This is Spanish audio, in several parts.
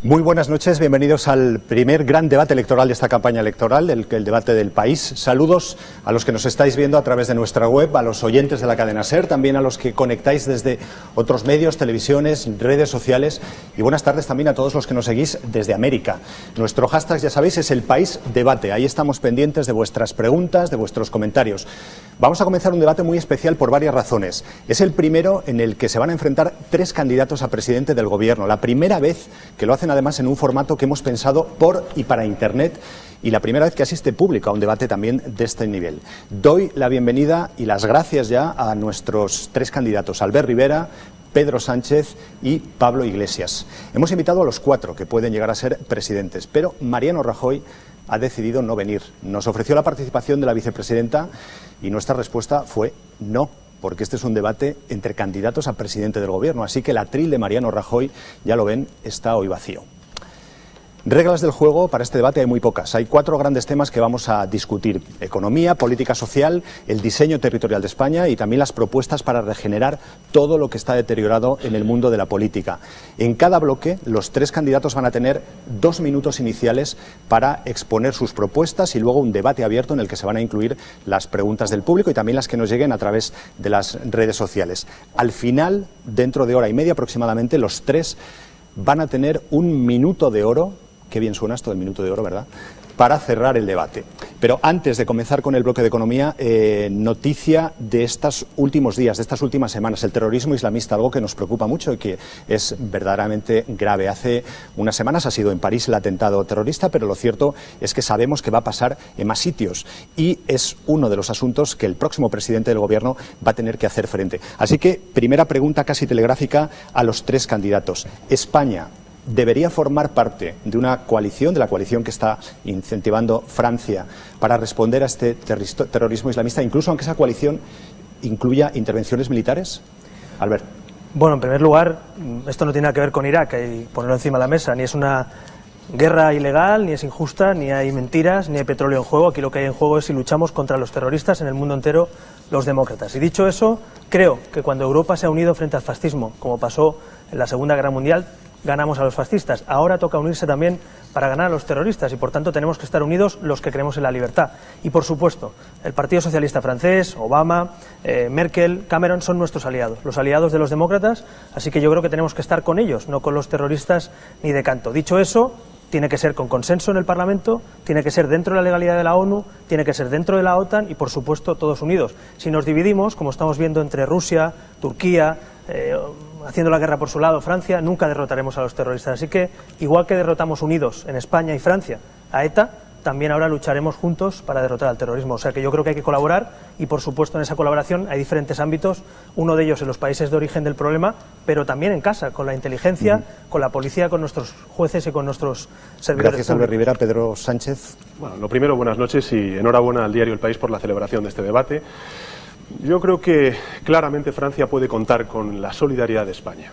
Muy buenas noches, bienvenidos al primer gran debate electoral de esta campaña electoral, el debate del país. Saludos a los que nos estáis viendo a través de nuestra web, a los oyentes de la cadena SER, también a los que conectáis desde otros medios, televisiones, redes sociales, y buenas tardes también a todos los que nos seguís desde América. Nuestro hashtag, ya sabéis, es el país debate. Ahí estamos pendientes de vuestras preguntas, de vuestros comentarios. Vamos a comenzar un debate muy especial por varias razones. Es el primero en el que se van a enfrentar tres candidatos a presidente del Gobierno. La primera vez que lo hacen, además, en un formato que hemos pensado por y para Internet, y la primera vez que asiste público a un debate también de este nivel. Doy la bienvenida y las gracias ya a nuestros tres candidatos, Albert Rivera, Pedro Sánchez y Pablo Iglesias. Hemos invitado a los cuatro que pueden llegar a ser presidentes, pero Mariano Rajoy ha decidido no venir. Nos ofreció la participación de la vicepresidenta y nuestra respuesta fue no, porque este es un debate entre candidatos a presidente del Gobierno, así que el atril de Mariano Rajoy, ya lo ven, está hoy vacío. Reglas del juego para este debate hay muy pocas. Hay cuatro grandes temas que vamos a discutir: economía, política social, el diseño territorial de España y también las propuestas para regenerar todo lo que está deteriorado en el mundo de la política. En cada bloque, los tres candidatos van a tener 2 minutos iniciales para exponer sus propuestas y luego un debate abierto en el que se van a incluir las preguntas del público y también las que nos lleguen a través de las redes sociales. Al final, dentro de hora y media aproximadamente, los tres van a tener 1 minuto de oro. Qué bien suena esto del minuto de oro, ¿verdad?, para cerrar el debate. Pero antes de comenzar con el bloque de economía, noticia de estos últimos días, de estas últimas semanas: el terrorismo islamista, algo que nos preocupa mucho y que es verdaderamente grave. Hace unas semanas ha sido en París el atentado terrorista, pero lo cierto es que sabemos que va a pasar en más sitios y es uno de los asuntos que el próximo presidente del Gobierno va a tener que hacer frente. Así que, primera pregunta casi telegráfica a los tres candidatos. España debería formar parte de una coalición, de la coalición que está incentivando Francia para responder a este terrorismo islamista, incluso aunque esa coalición incluya intervenciones militares. Albert. Bueno, en primer lugar, esto no tiene nada que ver con Irak, hay que ponerlo encima de la mesa. Ni es una guerra ilegal, ni es injusta, ni hay mentiras, ni hay petróleo en juego. Aquí lo que hay en juego es si luchamos contra los terroristas en el mundo entero, los demócratas. Y dicho eso, creo que cuando Europa se ha unido frente al fascismo, como pasó en la Segunda Guerra Mundial, ganamos a los fascistas. Ahora toca unirse también para ganar a los terroristas y, por tanto, tenemos que estar unidos los que creemos en la libertad. Y, por supuesto, el Partido Socialista francés, Obama, Merkel, Cameron son nuestros aliados, los aliados de los demócratas, así que yo creo que tenemos que estar con ellos, no con los terroristas ni de canto. Dicho eso, tiene que ser con consenso en el Parlamento, tiene que ser dentro de la legalidad de la ONU, tiene que ser dentro de la OTAN y, por supuesto, todos unidos. Si nos dividimos, como estamos viendo entre Rusia, Turquía, haciendo la guerra por su lado, Francia, nunca derrotaremos a los terroristas. Así que, igual que derrotamos unidos en España y Francia a ETA, también ahora lucharemos juntos para derrotar al terrorismo. O sea que yo creo que hay que colaborar y, por supuesto, en esa colaboración hay diferentes ámbitos, uno de ellos en los países de origen del problema, pero también en casa, con la inteligencia, con la policía, con nuestros jueces y con nuestros servidores. Gracias, Albert Rivera. Pedro Sánchez. Bueno, lo primero, buenas noches y enhorabuena al diario El País por la celebración de este debate. Yo creo que claramente Francia puede contar con la solidaridad de España.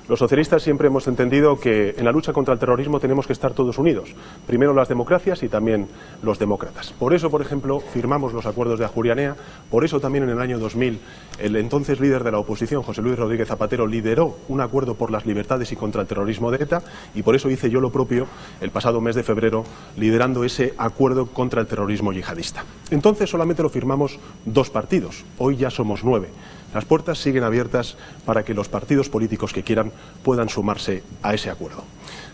Los socialistas siempre hemos entendido que en la lucha contra el terrorismo tenemos que estar todos unidos. Primero las democracias y también los demócratas. Por eso, por ejemplo, firmamos los acuerdos de Ajuria Enea. Por eso también en el año 2000 el entonces líder de la oposición, José Luis Rodríguez Zapatero, lideró un acuerdo por las libertades y contra el terrorismo de ETA. Y por eso hice yo lo propio el pasado mes de febrero, liderando ese acuerdo contra el terrorismo yihadista. Entonces solamente lo firmamos 2 partidos. Hoy ya somos 9. Las puertas siguen abiertas para que los partidos políticos que quieran puedan sumarse a ese acuerdo.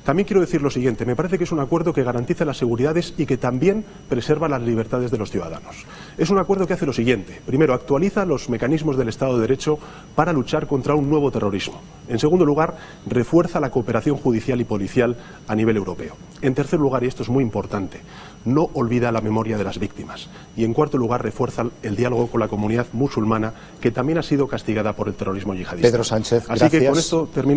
También quiero decir lo siguiente: me parece que es un acuerdo que garantiza las seguridades y que también preserva las libertades de los ciudadanos. Es un acuerdo que hace lo siguiente: primero, actualiza los mecanismos del Estado de Derecho para luchar contra un nuevo terrorismo. En segundo lugar, refuerza la cooperación judicial y policial a nivel europeo. En tercer lugar, y esto es muy importante, no olvida la memoria de las víctimas. Y en cuarto lugar, refuerza el diálogo con la comunidad musulmana, que también ha sido castigada por el terrorismo yihadista. Pedro Sánchez, así que con esto termino.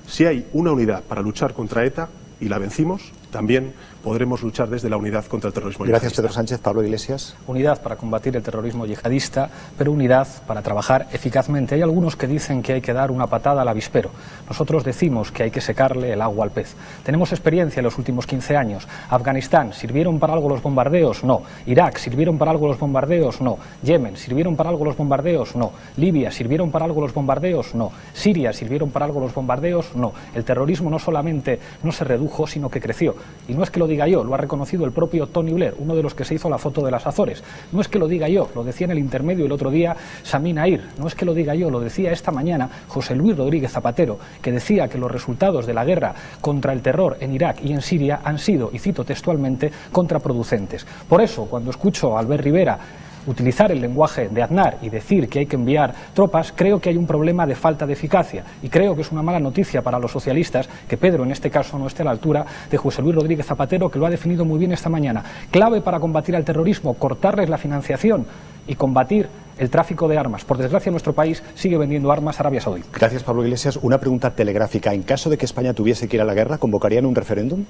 Si hay una unidad para luchar contra ETA y la vencimos, también podremos luchar desde la unidad contra el terrorismo Gracias, yihadista. Pedro Sánchez. Pablo Iglesias. Unidad para combatir el terrorismo yihadista, pero unidad para trabajar eficazmente. Hay algunos que dicen que hay que dar una patada al avispero. Nosotros decimos que hay que secarle el agua al pez. Tenemos experiencia en los últimos 15 años. Afganistán, ¿sirvieron para algo los bombardeos? No. Irak, ¿sirvieron para algo los bombardeos? No. Yemen, ¿sirvieron para algo los bombardeos? No. Libia, ¿sirvieron para algo los bombardeos? No. Siria, ¿sirvieron para algo los bombardeos? No. El terrorismo no solamente no se redujo, sino que creció. Y no es que lo diga yo, lo ha reconocido el propio Tony Blair, uno de los que se hizo la foto de las Azores. No es que lo diga yo, lo decía en el intermedio el otro día Sami Nair. No es que lo diga yo, lo decía esta mañana José Luis Rodríguez Zapatero, que decía que los resultados de la guerra contra el terror en Irak y en Siria han sido, y cito textualmente, contraproducentes. Por eso, cuando escucho a Albert Rivera utilizar el lenguaje de Aznar y decir que hay que enviar tropas, creo que hay un problema de falta de eficacia y creo que es una mala noticia para los socialistas que Pedro en este caso no esté a la altura de José Luis Rodríguez Zapatero, que lo ha definido muy bien esta mañana. Clave para combatir al terrorismo, cortarles la financiación y combatir el tráfico de armas. Por desgracia, nuestro país sigue vendiendo armas a Arabia Saudí. Gracias, Pablo Iglesias. Una pregunta telegráfica. En caso de que España tuviese que ir a la guerra, ¿convocarían un referéndum?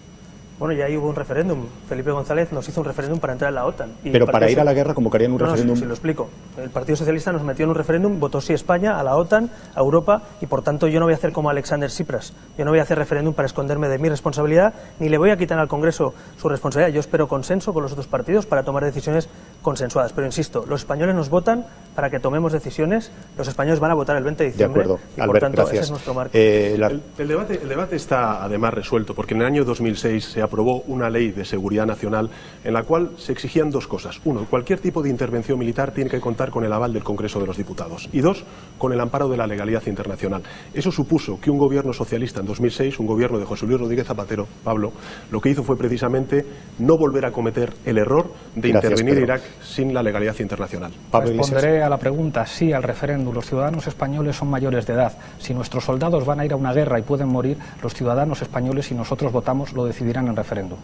Bueno, ya ahí hubo un referéndum. Felipe González nos hizo un referéndum para entrar en la OTAN. Pero para ir a la guerra convocarían un referéndum. Sí, lo explico. El Partido Socialista nos metió en un referéndum, votó sí España, a la OTAN, a Europa, y por tanto yo no voy a hacer como Alexander Tsipras. Yo no voy a hacer referéndum para esconderme de mi responsabilidad, ni le voy a quitar al Congreso su responsabilidad. Yo espero consenso con los otros partidos para tomar decisiones consensuadas. Pero insisto, los españoles nos votan para que tomemos decisiones. Los españoles van a votar el 20 de diciembre. De acuerdo. Y Albert, por tanto, gracias. ese es nuestro marco. El debate está además resuelto, porque en el año 2006 se aprobó una ley de seguridad nacional en la cual se exigían dos cosas. Uno, cualquier tipo de intervención militar tiene que contar con el aval del Congreso de los Diputados. Y dos, con el amparo de la legalidad internacional. Eso supuso que un gobierno socialista en 2006, un gobierno de José Luis Rodríguez Zapatero, Pablo, lo que hizo fue precisamente no volver a cometer el error de intervenir en Irak sin la legalidad internacional. Responderé a la pregunta sí al referéndum. Los ciudadanos españoles son mayores de edad. Si nuestros soldados van a ir a una guerra y pueden morir, los ciudadanos españoles, si nosotros votamos, lo decidirán en referéndum.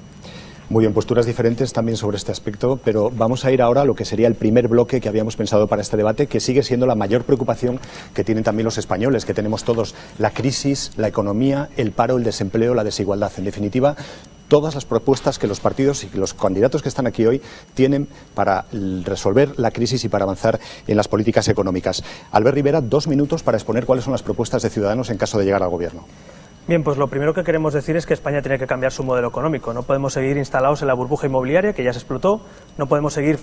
Muy bien, posturas diferentes también sobre este aspecto, pero vamos a ir ahora a lo que sería el primer bloque que habíamos pensado para este debate, que sigue siendo la mayor preocupación que tienen también los españoles, que tenemos todos: la crisis, la economía, el paro, el desempleo, la desigualdad. En definitiva, todas las propuestas que los partidos y que los candidatos que están aquí hoy tienen para resolver la crisis y para avanzar en las políticas económicas. Albert Rivera, 2 minutos para exponer cuáles son las propuestas de Ciudadanos en caso de llegar al gobierno. Bien, pues lo primero que queremos decir es que España tiene que cambiar su modelo económico. No podemos seguir instalados en la burbuja inmobiliaria, que ya se explotó. No podemos seguir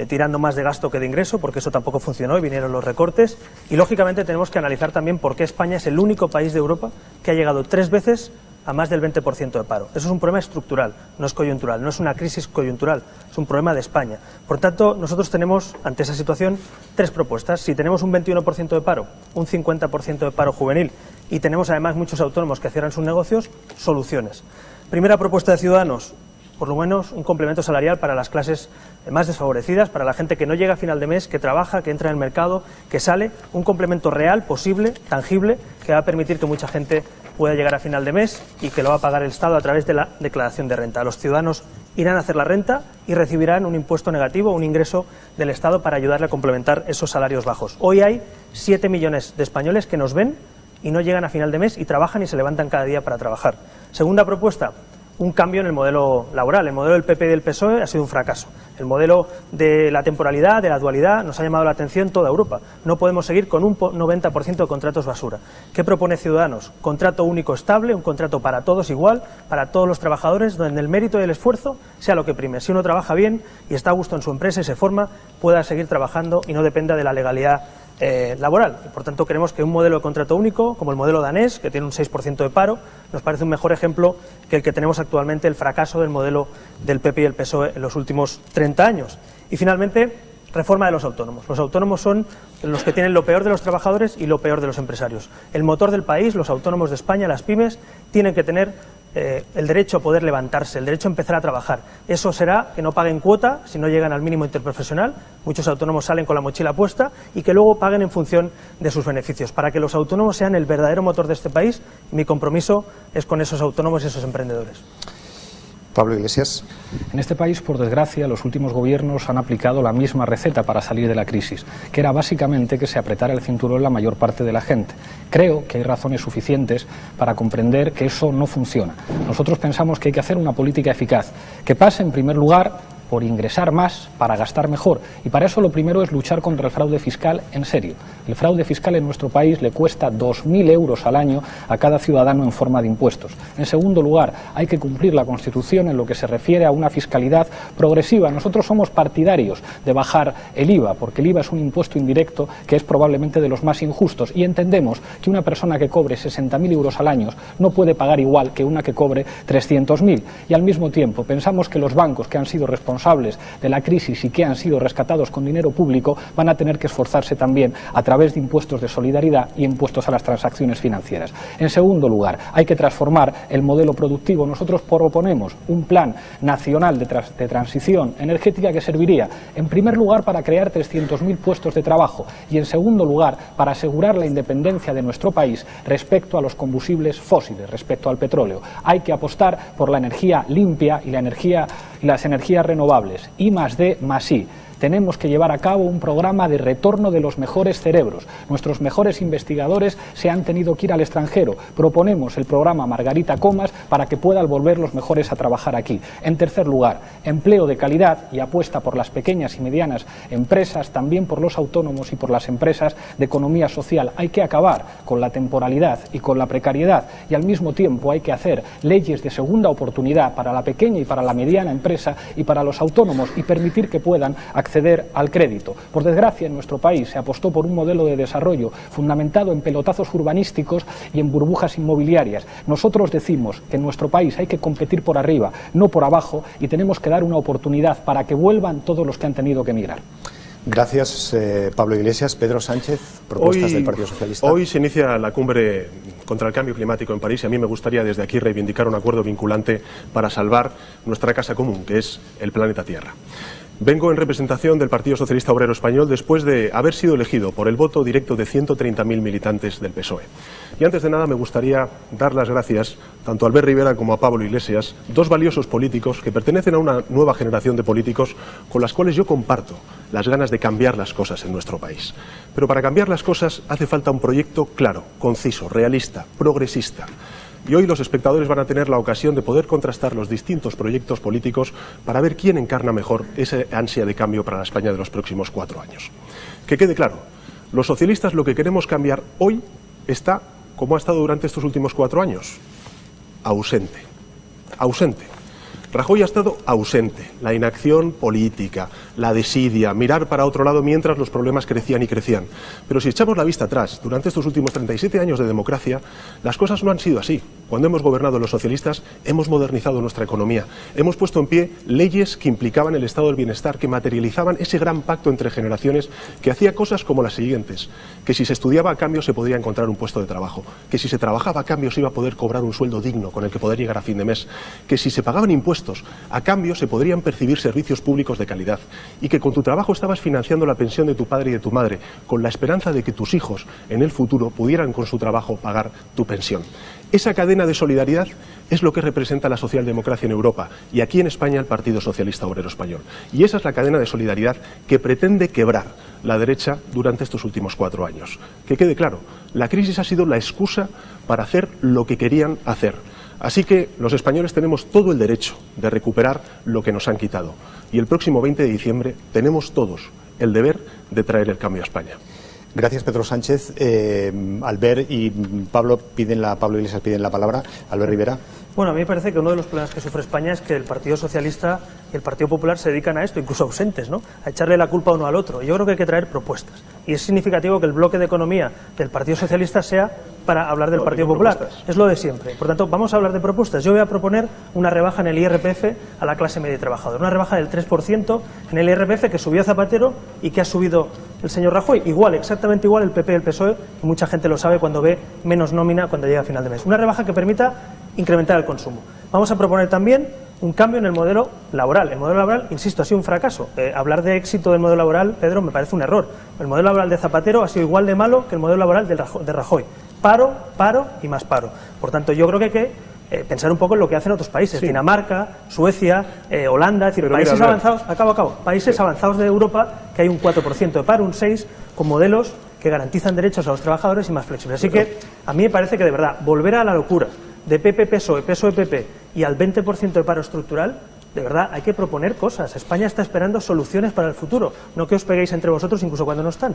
tirando más de gasto que de ingreso, porque eso tampoco funcionó y vinieron los recortes. Y lógicamente tenemos que analizar también por qué España es el único país de Europa que ha llegado 3 veces a más del 20% de paro. Eso es un problema estructural, no es coyuntural, no es una crisis coyuntural, es un problema de España. Por tanto, nosotros tenemos, ante esa situación, 3 propuestas. Si tenemos un 21% de paro, un 50% de paro juvenil y tenemos además muchos autónomos que cierran sus negocios, soluciones. Primera propuesta de Ciudadanos: por lo menos un complemento salarial para las clases más desfavorecidas, para la gente que no llega a final de mes, que trabaja, que entra en el mercado, que sale, un complemento real, posible, tangible, que va a permitir que mucha gente pueda llegar a final de mes y que lo va a pagar el Estado a través de la declaración de renta. Los ciudadanos irán a hacer la renta y recibirán un impuesto negativo, un ingreso del Estado para ayudarle a complementar esos salarios bajos. Hoy hay 7 millones de españoles que nos ven y no llegan a final de mes y trabajan y se levantan cada día para trabajar. Segunda propuesta: un cambio en el modelo laboral. El modelo del PP y del PSOE ha sido un fracaso. El modelo de la temporalidad, de la dualidad, nos ha llamado la atención toda Europa. No podemos seguir con un 90% de contratos basura. ¿Qué propone Ciudadanos? Contrato único estable, un contrato para todos igual, para todos los trabajadores, donde el mérito y el esfuerzo sea lo que prime. Si uno trabaja bien y está a gusto en su empresa y se forma, pueda seguir trabajando y no dependa de la legalidad laboral. Por tanto, creemos que un modelo de contrato único, como el modelo danés, que tiene un 6% de paro, nos parece un mejor ejemplo que el que tenemos actualmente, el fracaso del modelo del PP y el PSOE en los últimos 30 años. Y finalmente, reforma de los autónomos. Los autónomos son los que tienen lo peor de los trabajadores y lo peor de los empresarios. El motor del país, los autónomos de España, las pymes, tienen que tener el derecho a poder levantarse, el derecho a empezar a trabajar. Eso será que no paguen cuota si no llegan al mínimo interprofesional. Muchos autónomos salen con la mochila puesta, y que luego paguen en función de sus beneficios, para que los autónomos sean el verdadero motor de este país. Y mi compromiso es con esos autónomos y esos emprendedores. Pablo Iglesias. En este país, por desgracia, los últimos gobiernos han aplicado la misma receta para salir de la crisis, que era básicamente que se apretara el cinturón la mayor parte de la gente. Creo que hay razones suficientes para comprender que eso no funciona. Nosotros pensamos que hay que hacer una política eficaz, que pase en primer lugar por ingresar más para gastar mejor, y para eso lo primero es luchar contra el fraude fiscal en serio. El fraude fiscal en nuestro país le cuesta 2.000 euros al año a cada ciudadano en forma de impuestos. En segundo lugar, hay que cumplir la Constitución en lo que se refiere a una fiscalidad progresiva. Nosotros somos partidarios de bajar el IVA, porque el IVA es un impuesto indirecto que es probablemente de los más injustos, y entendemos que una persona que cobre 60.000 euros al año no puede pagar igual que una que cobre 300.000. Y al mismo tiempo pensamos que los bancos que han sido responsables de la crisis y que han sido rescatados con dinero público van a tener que esforzarse también a través de impuestos de solidaridad y impuestos a las transacciones financieras. En segundo lugar, hay que transformar el modelo productivo. Nosotros proponemos un plan nacional de transición energética que serviría, en primer lugar, para crear 300.000 puestos de trabajo y, en segundo lugar, para asegurar la independencia de nuestro país respecto a los combustibles fósiles, respecto al petróleo. Hay que apostar por la energía limpia y las energías renovables. I+D+I. Tenemos que llevar a cabo un programa de retorno de los mejores cerebros. Nuestros mejores investigadores se han tenido que ir al extranjero. Proponemos el programa Margarita Comas para que puedan volver los mejores a trabajar aquí. En tercer lugar, empleo de calidad y apuesta por las pequeñas y medianas empresas, también por los autónomos y por las empresas de economía social. Hay que acabar con la temporalidad y con la precariedad, y al mismo tiempo hay que hacer leyes de segunda oportunidad para la pequeña y para la mediana empresa y para los autónomos, y permitir que puedan acceder al crédito. Por desgracia, en nuestro país se apostó por un modelo de desarrollo fundamentado en pelotazos urbanísticos y en burbujas inmobiliarias. Nosotros decimos que en nuestro país hay que competir por arriba, no por abajo, y tenemos que dar una oportunidad para que vuelvan todos los que han tenido que emigrar. Gracias, Pablo Iglesias. Pedro Sánchez, propuestas del Partido Socialista. Hoy se inicia la cumbre contra el cambio climático en París, y a mí me gustaría desde aquí reivindicar un acuerdo vinculante para salvar nuestra casa común, que es el planeta Tierra. Vengo en representación del Partido Socialista Obrero Español después de haber sido elegido por el voto directo de 130.000 militantes del PSOE. Y antes de nada me gustaría dar las gracias tanto a Albert Rivera como a Pablo Iglesias, dos valiosos políticos que pertenecen a una nueva generación de políticos con las cuales yo comparto las ganas de cambiar las cosas en nuestro país. Pero para cambiar las cosas hace falta un proyecto claro, conciso, realista, progresista. Y hoy los espectadores van a tener la ocasión de poder contrastar los distintos proyectos políticos para ver quién encarna mejor esa ansia de cambio para la España de los próximos 4 años. Que quede claro, los socialistas lo que queremos cambiar hoy está, como ha estado durante estos últimos 4 años, ausente. Ausente. Rajoy ha estado ausente, la inacción política, la desidia, mirar para otro lado mientras los problemas crecían y crecían. Pero si echamos la vista atrás, durante estos últimos 37 años de democracia, las cosas no han sido así. Cuando hemos gobernado los socialistas, hemos modernizado nuestra economía, hemos puesto en pie leyes que implicaban el estado del bienestar, que materializaban ese gran pacto entre generaciones, que hacía cosas como las siguientes: que si se estudiaba a cambio se podría encontrar un puesto de trabajo, que si se trabajaba a cambio se iba a poder cobrar un sueldo digno con el que poder llegar a fin de mes, que si se pagaban impuestos a cambio se podrían percibir servicios públicos de calidad, y que con tu trabajo estabas financiando la pensión de tu padre y de tu madre, con la esperanza de que tus hijos en el futuro pudieran con su trabajo pagar tu pensión. Esa cadena de solidaridad es lo que representa la socialdemocracia en Europa, y aquí en España el Partido Socialista Obrero Español. Y esa es la cadena de solidaridad que pretende quebrar la derecha durante estos últimos 4 años. Que quede claro, la crisis ha sido la excusa para hacer lo que querían hacer. Así que los españoles tenemos todo el derecho de recuperar lo que nos han quitado. Y el próximo 20 de diciembre tenemos todos el deber de traer el cambio a España. Gracias, Pedro Sánchez. Albert y Pablo Iglesias piden la palabra. Albert Rivera. Bueno, a mí me parece que uno de los problemas que sufre España es que el Partido Socialista y el Partido Popular se dedican a esto, incluso ausentes, ¿no?, a echarle la culpa uno al otro. Yo creo que hay que traer propuestas. Y es significativo que el bloque de economía del Partido Socialista sea para hablar del Partido Popular. Propuestas. Es lo de siempre. Por tanto, vamos a hablar de propuestas. Yo voy a proponer una rebaja en el IRPF a la clase media y trabajadora. Una rebaja del 3% en el IRPF que subió Zapatero y que ha subido el señor Rajoy. Igual, exactamente igual el PP y el PSOE, y mucha gente lo sabe cuando ve menos nómina cuando llega a final de mes. Una rebaja que permita incrementar el consumo. Vamos a proponer también un cambio en el modelo laboral. El modelo laboral, insisto, ha sido un fracaso. Hablar de éxito del modelo laboral, Pedro, me parece un error. El modelo laboral de Zapatero ha sido igual de malo que el modelo laboral de Rajoy. Paro, paro y más paro. Por tanto, yo creo que hay que pensar un poco en lo que hacen otros países, Sí. Dinamarca, Suecia, Holanda, es decir, Pero países mira, avanzados, países avanzados de Europa, que hay un 4% de paro, un 6%, con modelos que garantizan derechos a los trabajadores y más flexibles. Así que a mí me parece que de verdad, volver a la locura de PP-PSOE, PSOE-PP y al 20% de paro estructural, de verdad, hay que proponer cosas. España está esperando soluciones para el futuro, no que os peguéis entre vosotros incluso cuando no están.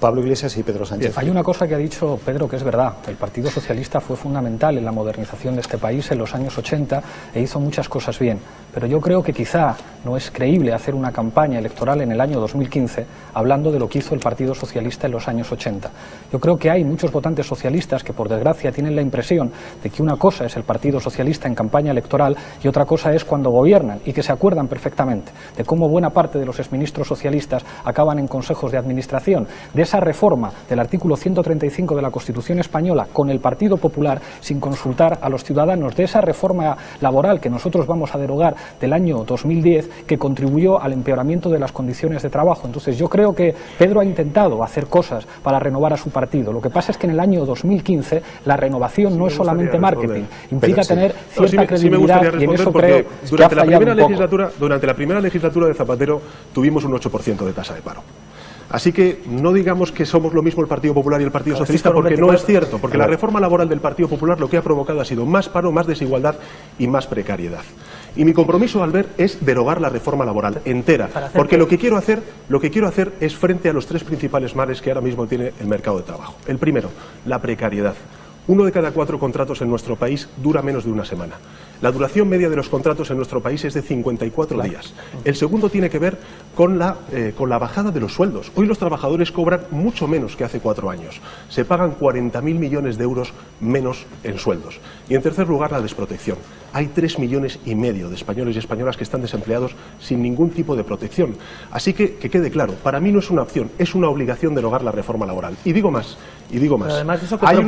Pablo Iglesias y Pedro Sánchez. Hay una cosa que ha dicho Pedro que es verdad. El Partido Socialista fue fundamental en la modernización de este país en los años 80 e hizo muchas cosas bien. Pero yo creo que quizá no es creíble hacer una campaña electoral en el año 2015 hablando de lo que hizo el Partido Socialista en los años 80. Yo creo que hay muchos votantes socialistas que, por desgracia, tienen la impresión de que una cosa es el Partido Socialista en campaña electoral y otra cosa es cuando gobiernan, y que se acuerdan perfectamente de cómo buena parte de los exministros socialistas acaban en consejos de administración, de esa reforma del artículo 135 de la Constitución española con el Partido Popular sin consultar a los ciudadanos, de esa reforma laboral que nosotros vamos a derogar del año 2010 que contribuyó al empeoramiento de las condiciones de trabajo. Entonces yo creo que Pedro ha intentado hacer cosas para renovar a su partido. Lo que pasa es que en el año 2015 la renovación no es solamente marketing, implica tener cierta credibilidad, y en eso creo que ha fallado un poco. Durante la primera legislatura de Zapatero tuvimos un 8% de tasa de paro. Así que no digamos que somos lo mismo el Partido Popular y el Partido Socialista, porque no es cierto, porque la reforma laboral del Partido Popular lo que ha provocado ha sido más paro, más desigualdad y más precariedad. Y mi compromiso, Albert, es derogar la reforma laboral entera, porque lo que quiero hacer es frente a los tres principales males que ahora mismo tiene el mercado de trabajo. El primero, la precariedad. 1 de cada 4 contratos en nuestro país dura menos de una semana. La duración media de los contratos en nuestro país es de 54 días. El segundo tiene que ver con la bajada de los sueldos. Hoy los trabajadores cobran mucho menos que hace 4 años. Se pagan 40.000 millones de euros menos en sueldos. Y en tercer lugar, la desprotección. Hay 3,5 millones de españoles y españolas que están desempleados sin ningún tipo de protección. Así que quede claro, para mí no es una opción, es una obligación derogar la reforma laboral. Y digo más. Además, eso que Hay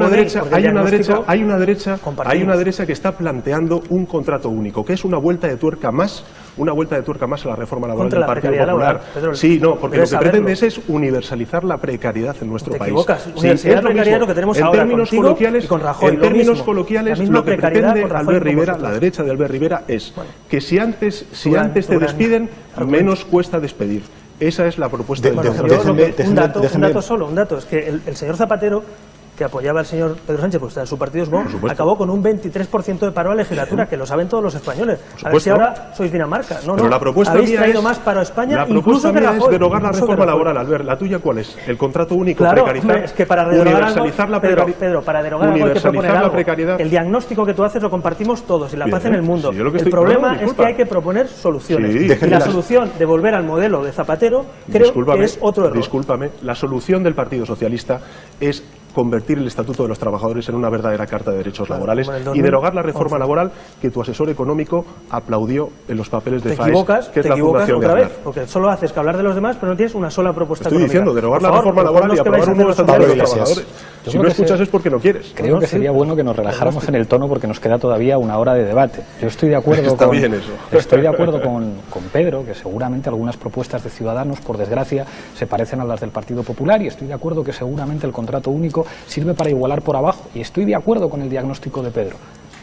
una derecha que está planteando un contrato único, que es una vuelta de tuerca más a la reforma laboral del Partido Popular. Sí, no, porque lo que pretendes es universalizar la precariedad en nuestro país. Te equivocas, universidad precariedad lo que tenemos ahora contigo y con Rajoy. En términos coloquiales, lo que pretende Albert Rivera, la derecha de Albert Rivera, es que si antes te despiden, menos cuesta despedir. Esa es la propuesta del un dato, es que el señor Zapatero, que apoyaba al señor Pedro Sánchez, pues su partido es Vox, acabó con un 23% de paro a la legislatura, que lo saben todos los españoles. A ver si ahora sois Dinamarca. Pero la propuesta habéis traído más paro a España, la propuesta mía es derogar la reforma laboral. Albert, ¿la tuya cuál es? ¿El contrato único, precarizar? Es que para universalizar la precariedad. Pedro, para derogar algo hay que proponer algo. El diagnóstico que tú haces lo compartimos todos y la paz en el mundo. El problema es que hay que proponer soluciones. Y la solución de volver al modelo de Zapatero creo que es otro error. Discúlpame, la solución del Partido Socialista es convertir el Estatuto de los Trabajadores en una verdadera Carta de Derechos Laborales y derogar la reforma laboral que tu asesor económico aplaudió en los papeles de FAES, que es la Fundación otra vez, porque solo haces que hablar de los demás, pero no tienes una sola propuesta económica. Estoy diciendo, derogar la reforma laboral y aprobar un nuevo Estatuto de los Trabajadores. Si no escuchas es porque no quieres. Creo que sería bueno que nos relajáramos en el tono porque nos queda todavía una hora de debate. Yo estoy de acuerdo con Pedro, que seguramente algunas propuestas de Ciudadanos, por desgracia, se parecen a las del Partido Popular, y estoy de acuerdo que seguramente el contrato único sirve para igualar por abajo, y estoy de acuerdo con el diagnóstico de Pedro.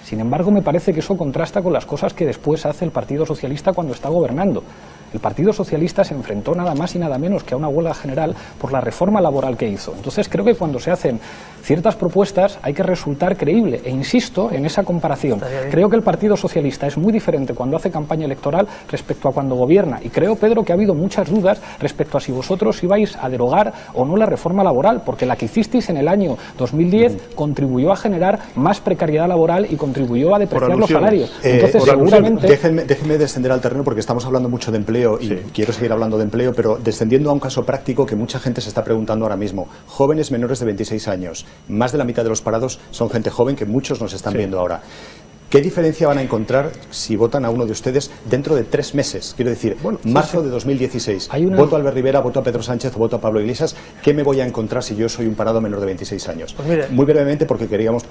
Sin embargo, me parece que eso contrasta con las cosas que después hace el Partido Socialista cuando está gobernando. El Partido Socialista se enfrentó nada más y nada menos que a una huelga general por la reforma laboral que hizo. Entonces creo que cuando se hacen ciertas propuestas hay que resultar creíble, e insisto en esa comparación. Creo que el Partido Socialista es muy diferente cuando hace campaña electoral respecto a cuando gobierna, y creo, Pedro, que ha habido muchas dudas respecto a si vosotros ibais a derogar o no la reforma laboral, porque la que hicisteis en el año 2010 contribuyó a generar más precariedad laboral y contribuyó a depreciar los salarios. Entonces seguramente... Déjenme descender al terreno, porque estamos hablando mucho de empleo y quiero seguir hablando de empleo, pero descendiendo a un caso práctico que mucha gente se está preguntando ahora mismo. Jóvenes menores de 26 años, más de la mitad de los parados son gente joven, que muchos nos están viendo ahora. ¿Qué diferencia van a encontrar si votan a uno de ustedes dentro de 3 meses? Quiero decir, marzo de 2016. Voto a Albert Rivera, voto a Pedro Sánchez o voto a Pablo Iglesias. ¿Qué me voy a encontrar si yo soy un parado menor de 26 años? Pues mire, muy brevemente, porque queríamos...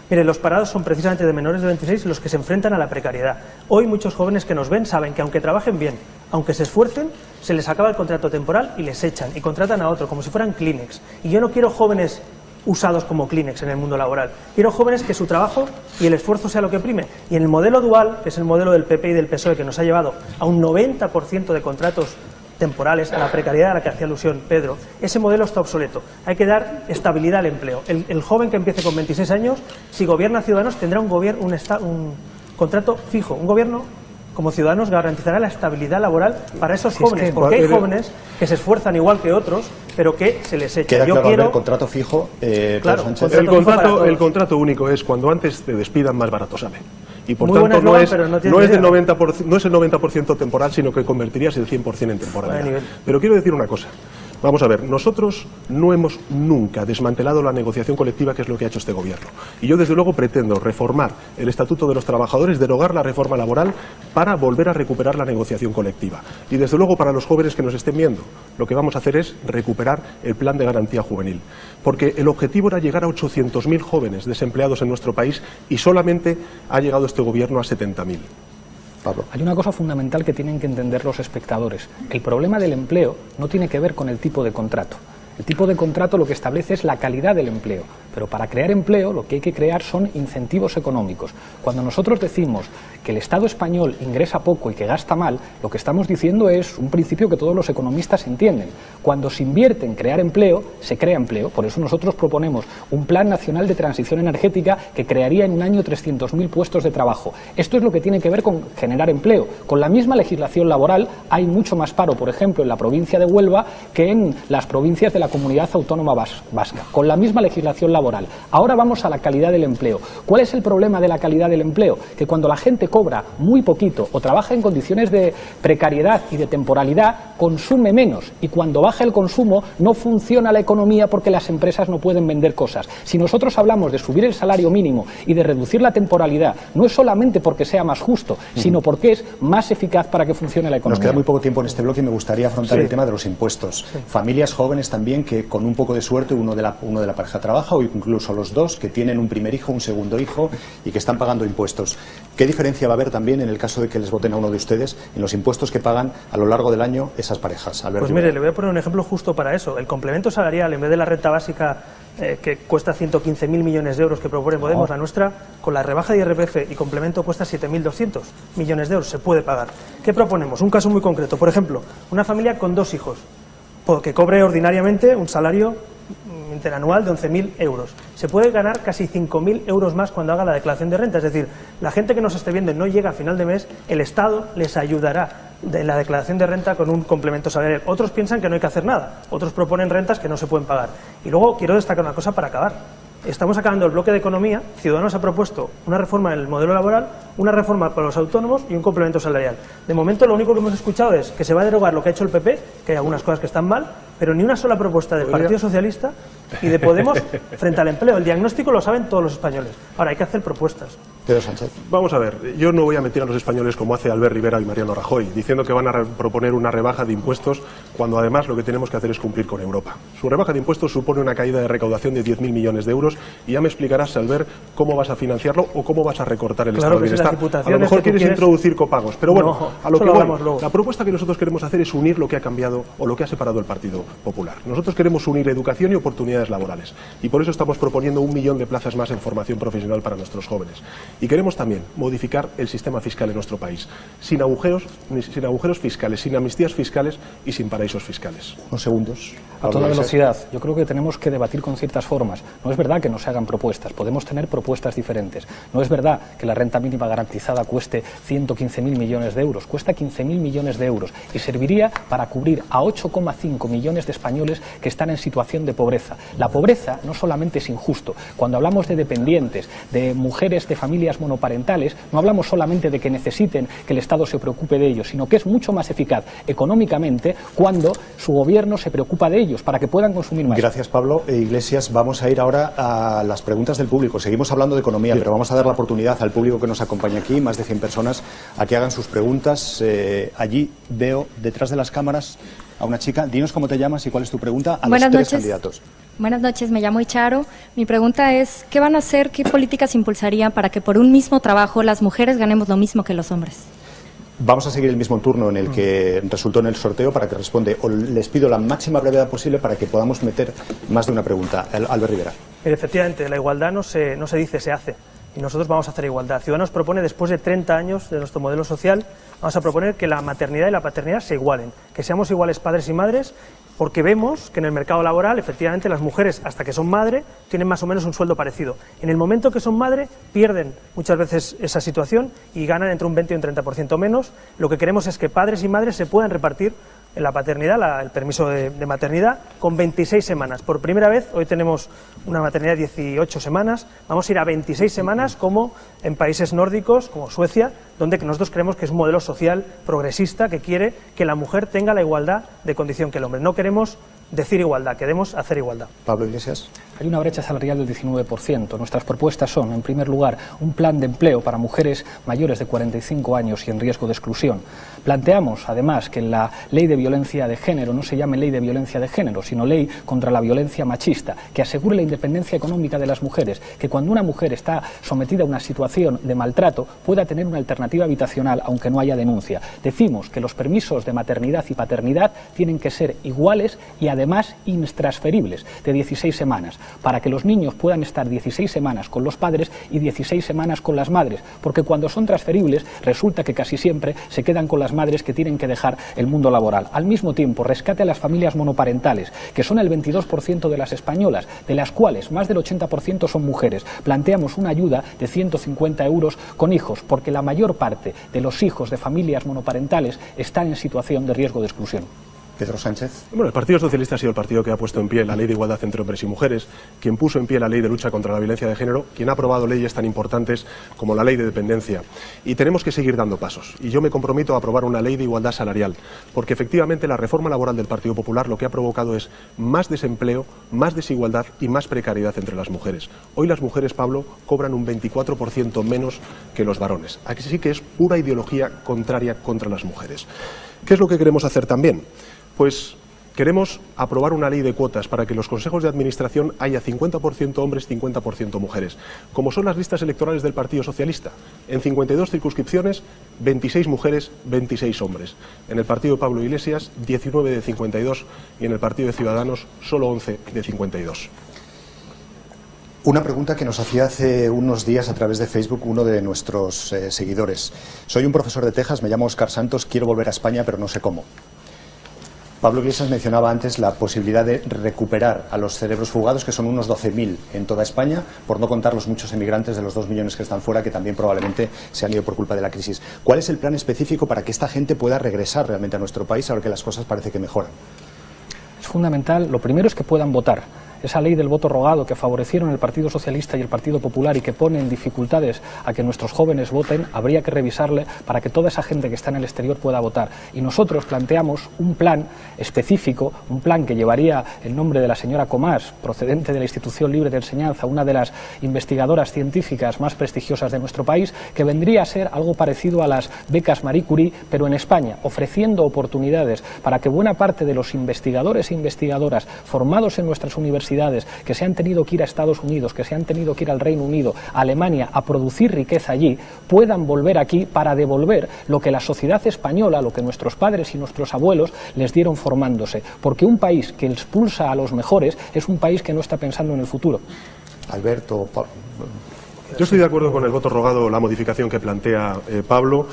Mire, los parados son precisamente de menores de 26 los que se enfrentan a la precariedad. Hoy muchos jóvenes que nos ven saben que aunque trabajen bien, aunque se esfuercen, se les acaba el contrato temporal y les echan y contratan a otro, como si fueran Kleenex. Y yo no quiero jóvenes usados como Kleenex en el mundo laboral. Quiero jóvenes que su trabajo y el esfuerzo sea lo que prime. Y en el modelo dual, que es el modelo del PP y del PSOE, que nos ha llevado a un 90% de contratos temporales, a la precariedad a la que hacía alusión Pedro, ese modelo está obsoleto. Hay que dar estabilidad al empleo. El joven que empiece con 26 años, si gobierna Ciudadanos, tendrá un contrato fijo. Un gobierno, como Ciudadanos, garantizará la estabilidad laboral para esos jóvenes, porque hay jóvenes que se esfuerzan igual que otros, pero que se les echa. Queda claro, quiero... el contrato fijo, claro, el contrato único es cuando antes te despidan, más barato sale. Y por tanto no es el 90% temporal, sino que convertirías el 100% en temporalidad. Pero quiero decir una cosa. Vamos a ver, nosotros no hemos nunca desmantelado la negociación colectiva, que es lo que ha hecho este gobierno. Y yo desde luego pretendo reformar el Estatuto de los Trabajadores, derogar la reforma laboral para volver a recuperar la negociación colectiva. Y desde luego para los jóvenes que nos estén viendo, lo que vamos a hacer es recuperar el plan de garantía juvenil. Porque el objetivo era llegar a 800.000 jóvenes desempleados en nuestro país y solamente ha llegado este gobierno a 70.000. Pablo. Hay una cosa fundamental que tienen que entender los espectadores. El problema del empleo no tiene que ver con el tipo de contrato. El tipo de contrato lo que establece es la calidad del empleo, pero para crear empleo lo que hay que crear son incentivos económicos. Cuando nosotros decimos que el Estado español ingresa poco y que gasta mal, lo que estamos diciendo es un principio que todos los economistas entienden. Cuando se invierte en crear empleo, se crea empleo. Por eso nosotros proponemos un Plan Nacional de Transición Energética que crearía en un año 300.000 puestos de trabajo. Esto es lo que tiene que ver con generar empleo. Con la misma legislación laboral hay mucho más paro, por ejemplo, en la provincia de Huelva que en las provincias de la Comunidad Autónoma Vasca, con la misma legislación laboral. Ahora vamos a la calidad del empleo. ¿Cuál es el problema de la calidad del empleo? Que cuando la gente cobra muy poquito o trabaja en condiciones de precariedad y de temporalidad, consume menos, y cuando baja el consumo no funciona la economía porque las empresas no pueden vender cosas. Si nosotros hablamos de subir el salario mínimo y de reducir la temporalidad, no es solamente porque sea más justo, sino porque es más eficaz para que funcione la economía. Nos queda muy poco tiempo en este bloque y me gustaría afrontar el tema de los impuestos. Familias jóvenes también que con un poco de suerte uno de la pareja trabaja, o incluso los dos, que tienen un primer hijo, un segundo hijo y que están pagando impuestos. ¿Qué diferencia va a haber también en el caso de que les voten a uno de ustedes en los impuestos que pagan a lo largo del año esas parejas? Alberto. Pues mire, le voy a poner un ejemplo justo para eso. El complemento salarial, en vez de la renta básica que cuesta 115.000 millones de euros que propone Podemos, la nuestra, con la rebaja de IRPF y complemento, cuesta 7.200 millones de euros. Se puede pagar. ¿Qué proponemos? Un caso muy concreto. Por ejemplo, una familia con 2 hijos que cobre ordinariamente un salario interanual de 11.000 euros. Se puede ganar casi 5.000 euros más cuando haga la declaración de renta. Es decir, la gente que nos esté viendo y no llega a final de mes, el Estado les ayudará de la declaración de renta con un complemento salarial. Otros piensan que no hay que hacer nada. Otros proponen rentas que no se pueden pagar. Y luego quiero destacar una cosa para acabar. Estamos acabando el bloque de economía. Ciudadanos ha propuesto una reforma en el modelo laboral, una reforma para los autónomos y un complemento salarial. De momento lo único que hemos escuchado es que se va a derogar lo que ha hecho el PP, que hay algunas cosas que están mal, pero ni una sola propuesta del Partido Socialista y de Podemos frente al empleo. El diagnóstico lo saben todos los españoles. Ahora hay que hacer propuestas. Pedro Sánchez. Vamos a ver, yo no voy a mentir a los españoles como hace Albert Rivera y Mariano Rajoy, diciendo que van a proponer una rebaja de impuestos cuando además lo que tenemos que hacer es cumplir con Europa. Su rebaja de impuestos supone una caída de recaudación de 10.000 millones de euros y ya me explicarás, Albert, cómo vas a financiarlo o cómo vas a recortar el Estado de Bienestar. A lo mejor quieres introducir copagos, pero bueno, no, a lo que voy. La propuesta que nosotros queremos hacer es unir lo que ha cambiado o lo que ha separado el Partido Popular. Nosotros queremos unir educación y oportunidades laborales y por eso estamos proponiendo 1 millón de plazas más en formación profesional para nuestros jóvenes. Y queremos también modificar el sistema fiscal en nuestro país, sin agujeros fiscales, sin amnistías fiscales y sin paraísos fiscales. Unos segundos. A toda velocidad. Yo creo que tenemos que debatir con ciertas formas. No es verdad que no se hagan propuestas, podemos tener propuestas diferentes. No es verdad que la renta mínima garantizada cueste 115.000 millones de euros, cuesta 15.000 millones de euros y serviría para cubrir a 8,5 millones de españoles que están en situación de pobreza. La pobreza no solamente es injusto. Cuando hablamos de dependientes, de mujeres de familias monoparentales, no hablamos solamente de que necesiten que el Estado se preocupe de ellos, sino que es mucho más eficaz económicamente cuando su gobierno se preocupa de ellos para que puedan consumir más. Gracias, Pablo. Iglesias, vamos a ir ahora a las preguntas del público. Seguimos hablando de economía, pero vamos a dar la oportunidad al público que nos acompaña aquí, más de 100 personas, a que hagan sus preguntas. Allí veo detrás de las cámaras a una chica. Dinos cómo te llamas y cuál es tu pregunta a los 3 candidatos. Buenas noches, me llamo Icharo. Mi pregunta es, ¿qué van a hacer, qué políticas impulsarían para que por un mismo trabajo las mujeres ganemos lo mismo que los hombres? Vamos a seguir el mismo turno en el que resultó en el sorteo para que responde. Les pido la máxima brevedad posible para que podamos meter más de una pregunta. Albert Rivera. Efectivamente, la igualdad no se dice, se hace. Y nosotros vamos a hacer igualdad. Ciudadanos propone, después de 30 años de nuestro modelo social, vamos a proponer que la maternidad y la paternidad se igualen, que seamos iguales padres y madres, porque vemos que en el mercado laboral, efectivamente, las mujeres, hasta que son madre, tienen más o menos un sueldo parecido. En el momento que son madre, pierden muchas veces esa situación y ganan entre un 20 y un 30% menos. Lo que queremos es que padres y madres se puedan repartir en la paternidad, el permiso de maternidad, con 26 semanas. Por primera vez, hoy tenemos una maternidad de 18 semanas, vamos a ir a 26 semanas como en países nórdicos, como Suecia, donde nosotros creemos que es un modelo social progresista que quiere que la mujer tenga la igualdad de condición que el hombre. No queremos decir igualdad, queremos hacer igualdad. Pablo Iglesias. Hay una brecha salarial del 19%. Nuestras propuestas son, en primer lugar, un plan de empleo para mujeres mayores de 45 años y en riesgo de exclusión. Planteamos, además, que la ley de violencia de género no se llame ley de violencia de género, sino ley contra la violencia machista, que asegure la independencia económica de las mujeres, que cuando una mujer está sometida a una situación de maltrato pueda tener una alternativa habitacional, aunque no haya denuncia. Decimos que los permisos de maternidad y paternidad tienen que ser iguales y además intransferibles, de 16 semanas, para que los niños puedan estar 16 semanas con los padres y 16 semanas con las madres, porque cuando son transferibles resulta que casi siempre se quedan con las madres que tienen que dejar el mundo laboral. Al mismo tiempo, rescate a las familias monoparentales, que son el 22% de las españolas, de las cuales más del 80% son mujeres. Planteamos una ayuda de 150 euros con hijos, porque la mayor parte de los hijos de familias monoparentales están en situación de riesgo de exclusión. Pedro Sánchez. Bueno, el Partido Socialista ha sido el partido que ha puesto en pie la ley de igualdad entre hombres y mujeres, quien puso en pie la ley de lucha contra la violencia de género, quien ha aprobado leyes tan importantes como la ley de dependencia. Y tenemos que seguir dando pasos. Y yo me comprometo a aprobar una ley de igualdad salarial, porque efectivamente la reforma laboral del Partido Popular lo que ha provocado es más desempleo, más desigualdad y más precariedad entre las mujeres. Hoy las mujeres, Pablo, cobran un 24% menos que los varones. Aquí sí que es pura ideología contraria contra las mujeres. ¿Qué es lo que queremos hacer también? Pues queremos aprobar una ley de cuotas para que en los consejos de administración haya 50% hombres, 50% mujeres, como son las listas electorales del Partido Socialista. En 52 circunscripciones, 26 mujeres, 26 hombres. En el partido de Pablo Iglesias, 19 de 52 y en el partido de Ciudadanos, solo 11 de 52. Una pregunta que nos hacía hace unos días a través de Facebook uno de nuestros seguidores. Soy un profesor de Texas, me llamo Óscar Santos, quiero volver a España, pero no sé cómo. Pablo Iglesias mencionaba antes la posibilidad de recuperar a los cerebros fugados, que son unos 12.000 en toda España, por no contar los muchos emigrantes de los 2 millones que están fuera, que también probablemente se han ido por culpa de la crisis. ¿Cuál es el plan específico para que esta gente pueda regresar realmente a nuestro país, ahora que las cosas parece que mejoran? Es fundamental, lo primero es que puedan votar. Esa ley del voto rogado que favorecieron el Partido Socialista y el Partido Popular y que pone en dificultades a que nuestros jóvenes voten, habría que revisarle para que toda esa gente que está en el exterior pueda votar. Y nosotros planteamos un plan específico, un plan que llevaría el nombre de la señora Comás, procedente de la Institución Libre de Enseñanza, una de las investigadoras científicas más prestigiosas de nuestro país, que vendría a ser algo parecido a las becas Marie Curie, pero en España, ofreciendo oportunidades para que buena parte de los investigadores e investigadoras formados en nuestras universidades, que se han tenido que ir a Estados Unidos, que se han tenido que ir al Reino Unido, a Alemania, a producir riqueza allí, puedan volver aquí para devolver lo que la sociedad española, lo que nuestros padres y nuestros abuelos les dieron formándose. Porque un país que expulsa a los mejores es un país que no está pensando en el futuro. Alberto, yo estoy de acuerdo con el voto rogado, la modificación que plantea Pablo.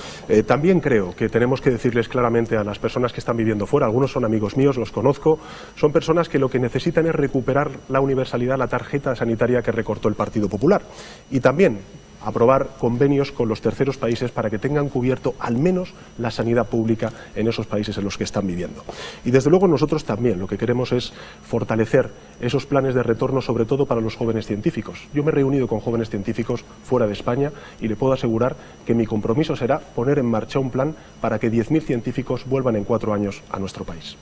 También creo que tenemos que decirles claramente a las personas que están viviendo fuera, algunos son amigos míos, los conozco, son personas que lo que necesitan es recuperar la universalidad, la tarjeta sanitaria que recortó el Partido Popular. Y también aprobar convenios con los terceros países para que tengan cubierto al menos la sanidad pública en esos países en los que están viviendo. Y desde luego nosotros también lo que queremos es fortalecer esos planes de retorno, sobre todo para los jóvenes científicos. Yo me he reunido con jóvenes científicos fuera de España y le puedo asegurar que mi compromiso será poner en marcha un plan para que 10.000 científicos vuelvan en 4 años a nuestro país.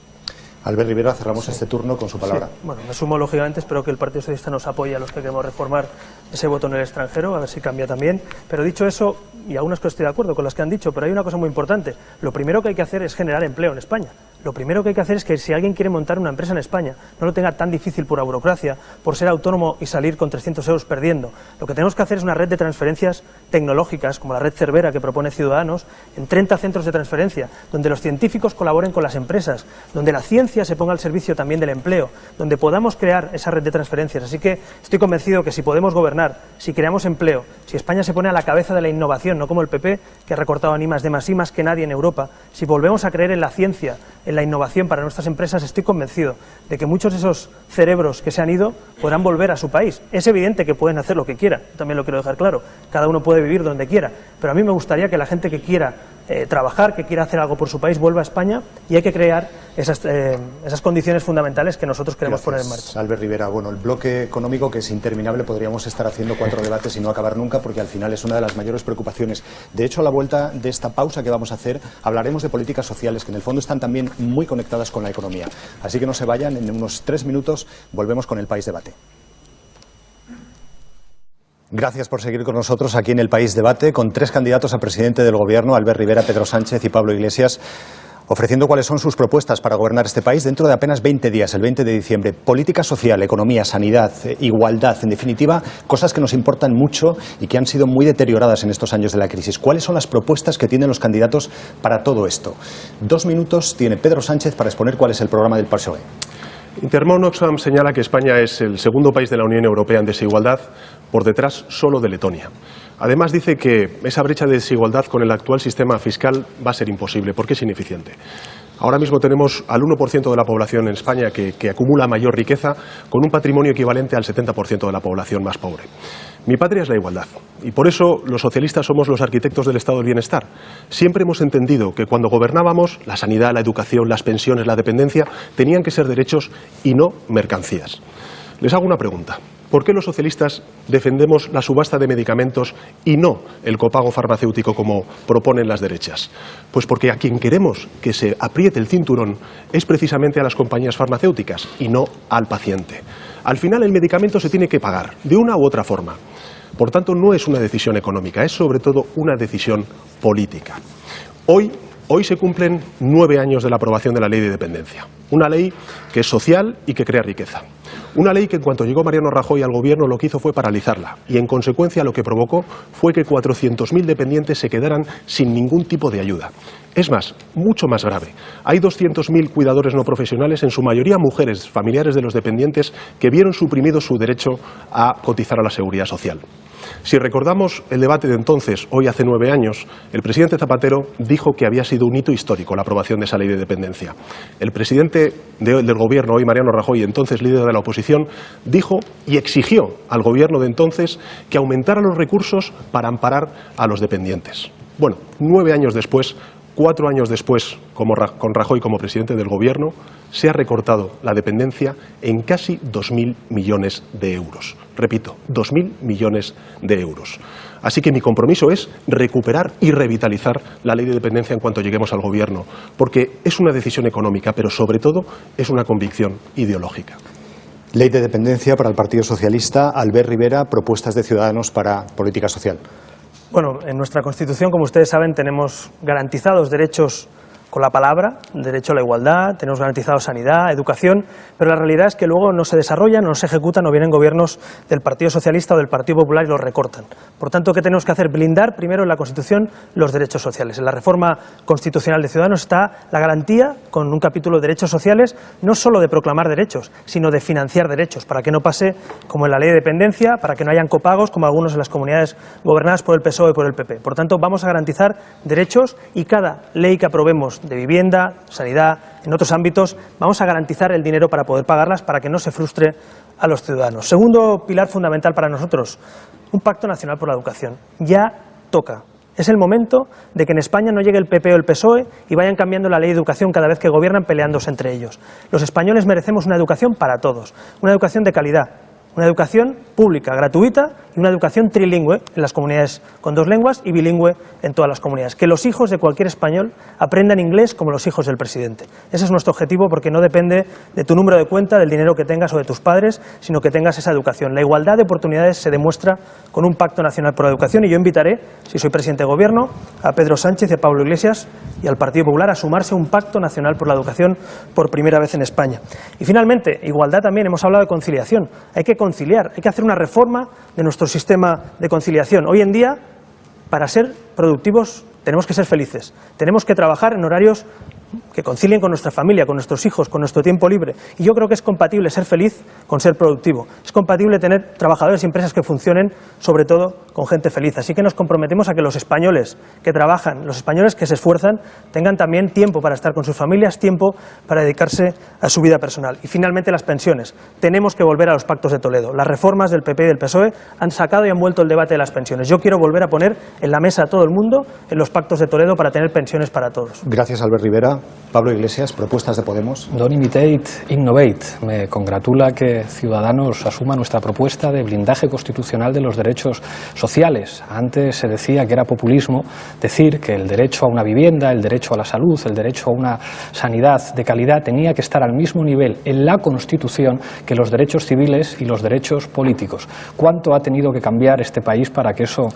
Albert Rivera, cerramos este turno con su palabra. Sí. Bueno, me sumo lógicamente, espero que el Partido Socialista nos apoye a los que queremos reformar ese voto en el extranjero, a ver si cambia también. Pero dicho eso, y algunas cosas estoy de acuerdo con las que han dicho, pero hay una cosa muy importante. Lo primero que hay que hacer es generar empleo en España. lo primero que hay que hacer es que si alguien quiere montar una empresa en España, no lo tenga tan difícil por la burocracia, por ser autónomo y salir con 300 euros perdiendo. Lo que tenemos que hacer es una red de transferencias tecnológicas, como la red Cervera que propone Ciudadanos, en 30 centros de transferencia, donde los científicos colaboren con las empresas, donde la ciencia se ponga al servicio también del empleo, donde podamos crear esa red de transferencias. Así que estoy convencido que si podemos gobernar, si creamos empleo, si España se pone a la cabeza de la innovación, no como el PP, que ha recortado ni más más que nadie en Europa, si volvemos a creer en la ciencia, en la innovación para nuestras empresas, estoy convencido de que muchos de esos cerebros que se han ido podrán volver a su país. Es evidente que pueden hacer lo que quieran, también lo quiero dejar claro, cada uno puede vivir donde quiera, pero a mí me gustaría que la gente que quiera trabajar, que quiera hacer algo por su país, vuelva a España, y hay que crear esas condiciones fundamentales que nosotros queremos poner en marcha. Albert Rivera, bueno, el bloque económico, que es interminable, podríamos estar haciendo 4 debates y no acabar nunca, porque al final es una de las mayores preocupaciones. De hecho, a la vuelta de esta pausa que vamos a hacer, hablaremos de políticas sociales, que en el fondo están también muy conectadas con la economía. Así que no se vayan, en unos 3 minutos volvemos con el País Debate. Gracias por seguir con nosotros aquí en el País Debate, con 3 candidatos a presidente del Gobierno, Albert Rivera, Pedro Sánchez y Pablo Iglesias, ofreciendo cuáles son sus propuestas para gobernar este país dentro de apenas 20 días, el 20 de diciembre. Política social, economía, sanidad, igualdad, en definitiva, cosas que nos importan mucho y que han sido muy deterioradas en estos años de la crisis. ¿Cuáles son las propuestas que tienen los candidatos para todo esto? 2 minutos tiene Pedro Sánchez para exponer cuál es el programa del PSOE. Intermon Oxfam señala que España es el segundo país de la Unión Europea en desigualdad, por detrás solo de Letonia. Además dice que esa brecha de desigualdad con el actual sistema fiscal va a ser imposible, porque es ineficiente. Ahora mismo tenemos al 1% de la población en España que acumula mayor riqueza, con un patrimonio equivalente al 70% de la población más pobre. Mi patria es la igualdad, y por eso los socialistas somos los arquitectos del estado del bienestar. Siempre hemos entendido que cuando gobernábamos, la sanidad, la educación, las pensiones, la dependencia, tenían que ser derechos y no mercancías. Les hago una pregunta. ¿Por qué los socialistas defendemos la subasta de medicamentos y no el copago farmacéutico como proponen las derechas? Pues porque a quien queremos que se apriete el cinturón es precisamente a las compañías farmacéuticas y no al paciente. Al final el medicamento se tiene que pagar de una u otra forma. Por tanto, no es una decisión económica, es sobre todo una decisión política. Hoy se cumplen 9 años de la aprobación de la Ley de Dependencia, una ley que es social y que crea riqueza. Una ley que en cuanto llegó Mariano Rajoy al gobierno lo que hizo fue paralizarla y en consecuencia lo que provocó fue que 400.000 dependientes se quedaran sin ningún tipo de ayuda. Es más, mucho más grave. Hay 200.000 cuidadores no profesionales, en su mayoría mujeres, familiares de los dependientes, que vieron suprimido su derecho a cotizar a la Seguridad Social. Si recordamos el debate de entonces, hoy hace 9 años, el presidente Zapatero dijo que había sido un hito histórico la aprobación de esa ley de dependencia. El presidente del gobierno, hoy Mariano Rajoy, entonces líder de la oposición, dijo y exigió al gobierno de entonces que aumentara los recursos para amparar a los dependientes. Bueno, 9 años después, 4 años después, con Rajoy como presidente del gobierno, se ha recortado la dependencia en casi 2.000 millones de euros. Repito, 2.000 millones de euros. Así que mi compromiso es recuperar y revitalizar la ley de dependencia en cuanto lleguemos al gobierno, porque es una decisión económica, pero sobre todo es una convicción ideológica. Ley de dependencia para el Partido Socialista. Albert Rivera, propuestas de Ciudadanos para política social. Bueno, en nuestra Constitución, como ustedes saben, tenemos garantizados derechos con la palabra, derecho a la igualdad, tenemos garantizado sanidad, educación, pero la realidad es que luego no se desarrollan, no se ejecutan o vienen gobiernos del Partido Socialista o del Partido Popular y los recortan. Por tanto, ¿qué tenemos que hacer? Blindar primero en la Constitución los derechos sociales. En la reforma constitucional de Ciudadanos está la garantía, con un capítulo de derechos sociales, no solo de proclamar derechos, sino de financiar derechos, para que no pase como en la ley de dependencia, para que no hayan copagos como algunos en las comunidades gobernadas por el PSOE y por el PP. Por tanto, vamos a garantizar derechos y cada ley que aprobemos de vivienda, sanidad, en otros ámbitos, vamos a garantizar el dinero para poder pagarlas, para que no se frustre a los ciudadanos. Segundo pilar fundamental para nosotros, un pacto nacional por la educación. Ya toca. Es el momento de que en España no llegue el PP o el PSOE y vayan cambiando la ley de educación cada vez que gobiernan, peleándose entre ellos. Los españoles merecemos una educación para todos, una educación de calidad, una educación pública, gratuita, y una educación trilingüe en las comunidades con 2 lenguas y bilingüe en todas las comunidades. Que los hijos de cualquier español aprendan inglés como los hijos del presidente. Ese es nuestro objetivo, porque no depende de tu número de cuenta, del dinero que tengas o de tus padres, sino que tengas esa educación. La igualdad de oportunidades se demuestra con un pacto nacional por la educación, y yo invitaré, si soy presidente de gobierno, a Pedro Sánchez y a Pablo Iglesias y al Partido Popular a sumarse a un pacto nacional por la educación por primera vez en España. Y finalmente, igualdad también, hemos hablado de conciliación. Hay que conciliar, hay que hacer una reforma de nuestro sistema de conciliación. Hoy en día, para ser productivos, tenemos que ser felices. Tenemos que trabajar en horarios que concilien con nuestra familia, con nuestros hijos, con nuestro tiempo libre. Y yo creo que es compatible ser feliz con ser productivo. Es compatible tener trabajadores y empresas que funcionen, sobre todo, con gente feliz. Así que nos comprometemos a que los españoles que trabajan, los españoles que se esfuerzan, tengan también tiempo para estar con sus familias, tiempo para dedicarse a su vida personal. Y finalmente, las pensiones. Tenemos que volver a los pactos de Toledo. Las reformas del PP y del PSOE han sacado y han vuelto el debate de las pensiones. Yo quiero volver a poner en la mesa a todo el mundo en los pactos de Toledo para tener pensiones para todos. Gracias, Albert Rivera. Pablo Iglesias, propuestas de Podemos. Don't imitate, innovate. Me congratula que Ciudadanos asuma nuestra propuesta de blindaje constitucional de los derechos sociales. Antes se decía que era populismo decir que el derecho a una vivienda, el derecho a la salud, el derecho a una sanidad de calidad tenía que estar al mismo nivel en la Constitución que los derechos civiles y los derechos políticos. ¿Cuánto ha tenido que cambiar este país para que eso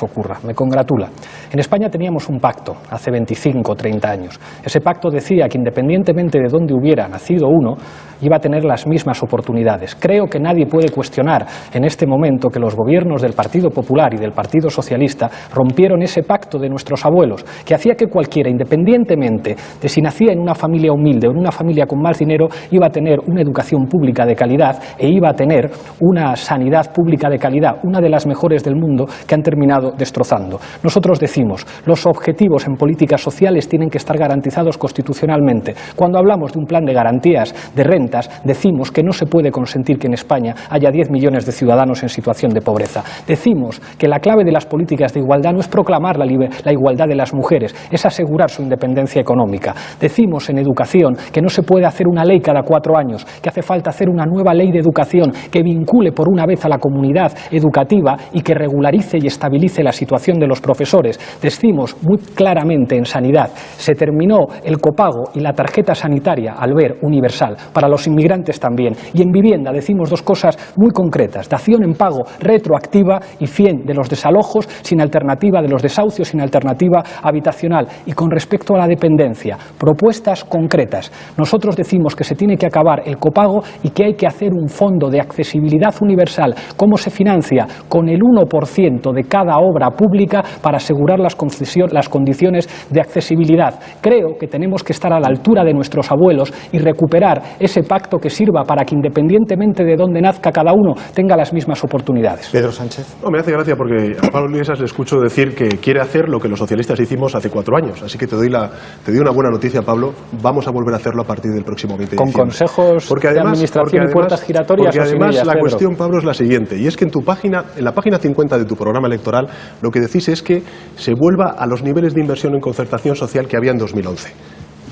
ocurra? Me congratula. En España teníamos un pacto hace 25 o 30 años. Ese pacto decía que independientemente de dónde hubiera nacido uno, iba a tener las mismas oportunidades. Creo que nadie puede cuestionar en este momento que los gobiernos del Partido Popular y del Partido Socialista rompieron ese pacto de nuestros abuelos, que hacía que cualquiera, independientemente de si nacía en una familia humilde o en una familia con más dinero, iba a tener una educación pública de calidad e iba a tener una sanidad pública de calidad, una de las mejores del mundo, que han terminado destrozando. Nosotros decimos, los objetivos en políticas sociales tienen que estar garantizados constitucionalmente. Cuando hablamos de un plan de garantías de rentas, decimos que no se puede consentir que en España haya 10 millones de ciudadanos en situación de pobreza. Decimos que la clave de las políticas de igualdad no es proclamar la igualdad de las mujeres, es asegurar su independencia económica. Decimos en educación que no se puede hacer una ley cada 4 años, que hace falta hacer una nueva ley de educación que vincule por una vez a la comunidad educativa y que regularice y estabilice la situación de los profesores. Decimos muy claramente en sanidad, se terminó el copago y la tarjeta sanitaria al ver universal para los inmigrantes también. Y en vivienda decimos 2 cosas muy concretas: dación en pago retroactiva y fin de los desalojos sin alternativa, de los desahucios sin alternativa habitacional. Y con respecto a la dependencia, propuestas concretas. Nosotros decimos que se tiene que acabar el copago y que hay que hacer un fondo de accesibilidad universal. ¿Cómo se financia? Con el 1% de cada obra pública para asegurar las condiciones de accesibilidad. Creo que tenemos que estar a la altura de nuestros abuelos y recuperar ese pacto que sirva para que, independientemente de dónde nazca cada uno, tenga las mismas oportunidades. Pedro Sánchez. No, me hace gracia porque a Pablo Iglesias le escucho decir que quiere hacer lo que los socialistas hicimos hace 4 años. Así que te doy una buena noticia, Pablo. Vamos a volver a hacerlo a partir del próximo 20 de Con diciembre. consejos de administración y puertas giratorias. Porque además o sin ellas, la Pedro. cuestión, Pablo, es la siguiente. Y es que en la página 50 de tu programa electoral, lo que decís es que se vuelva a los niveles de inversión en concertación social que había en 2011.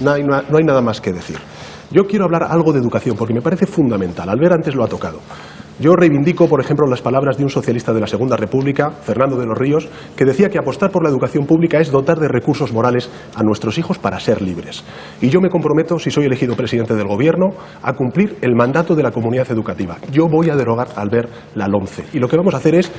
No hay nada más que decir. Yo quiero hablar algo de educación porque me parece fundamental. Albert antes lo ha tocado. Yo reivindico, por ejemplo, las palabras de un socialista de la Segunda República, Fernando de los Ríos, que decía que apostar por la educación pública es dotar de recursos morales a nuestros hijos para ser libres. Y yo me comprometo, si soy elegido presidente del Gobierno, a cumplir el mandato de la comunidad educativa. Yo voy a derogar, Albert, la LOMCE. Y lo que vamos a hacer es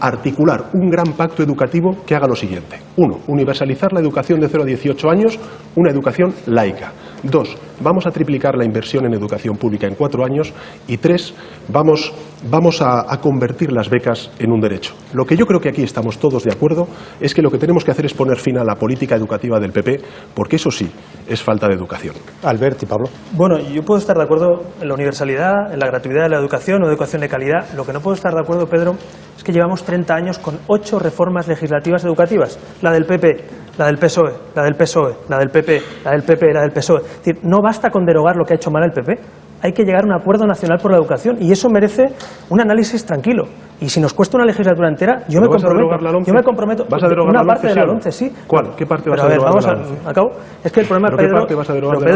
articular un gran pacto educativo que haga lo siguiente. 1. Universalizar la educación de 0 a 18 años, una educación laica. 2. Vamos a triplicar la inversión en educación pública en 4 años. Y 3. Vamos a convertir las becas en un derecho. Lo que yo creo que aquí estamos todos de acuerdo es que lo que tenemos que hacer es poner fin a la política educativa del PP, porque eso sí es falta de educación. Albert y Pablo. Bueno, yo puedo estar de acuerdo en la universalidad, en la gratuidad de la educación o educación de calidad. Lo que no puedo estar de acuerdo, Pedro, es que llevamos 30 años con 8 reformas legislativas educativas. La del PP, la del PSOE, la del PSOE, la del PP, la del PP, la del PSOE. Es decir, no basta con derogar lo que ha hecho mal el PP. Hay que llegar a un acuerdo nacional por la educación y eso merece un análisis tranquilo Y si nos cuesta una legislatura entera, yo me comprometo. ¿Vas a derogar una la parte de la LOMCE? LOMCE, sí. ¿Cuál? ¿Qué parte vas a ver, derogar? vamos acabo. Es que el problema, Pedro,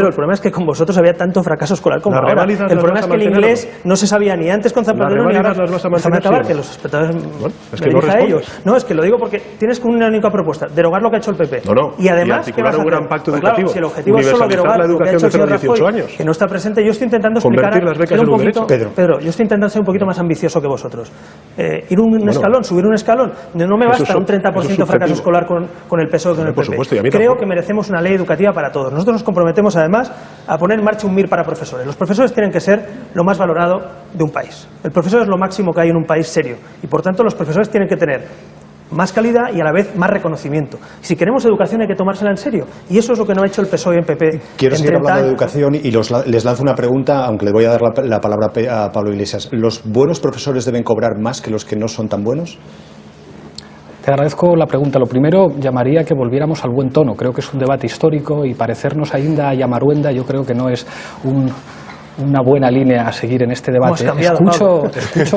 el problema es que con vosotros había tanto fracaso escolar como ahora. El problema es que el inglés no se sabía ni antes con Zapatero ni ahora. Déjame acabar, que los espectadores me dicen a ellos. No, es que lo digo porque tienes una única propuesta, derogar lo que ha hecho el PP. Y además, ¿qué vas a hacer? un gran pacto Pues educativo. claro, si el objetivo es solo derogar lo que ha hecho el señor Rajoy, que no está presente, yo estoy intentando explicar un poquito, Pedro, yo estoy intentando ser un poquito más ambicioso que vosotros. Ir un escalón, subir un escalón, no me basta un 30% fracaso escolar con el PSOE, con el PP. Creo que merecemos una ley educativa para todos. Nosotros nos comprometemos además a poner en marcha un MIR para profesores. Los profesores tienen que ser lo más valorado de un país. El profesor es lo máximo que hay en un país serio y por tanto los profesores tienen que tener más calidad y a la vez más reconocimiento. Si queremos educación hay que tomársela en serio y eso es lo que no ha hecho el PSOE y el PP. Quiero seguir hablando de educación y les lanzo una pregunta, aunque le voy a dar la palabra a Pablo Iglesias. ¿Los buenos profesores deben cobrar más que los que no son tan buenos? Te agradezco la pregunta. Lo primero, llamaría que volviéramos al buen tono. Creo que es un debate histórico y parecernos ainda a Llamaruenda yo creo que no es una buena línea a seguir en este debate. Escucho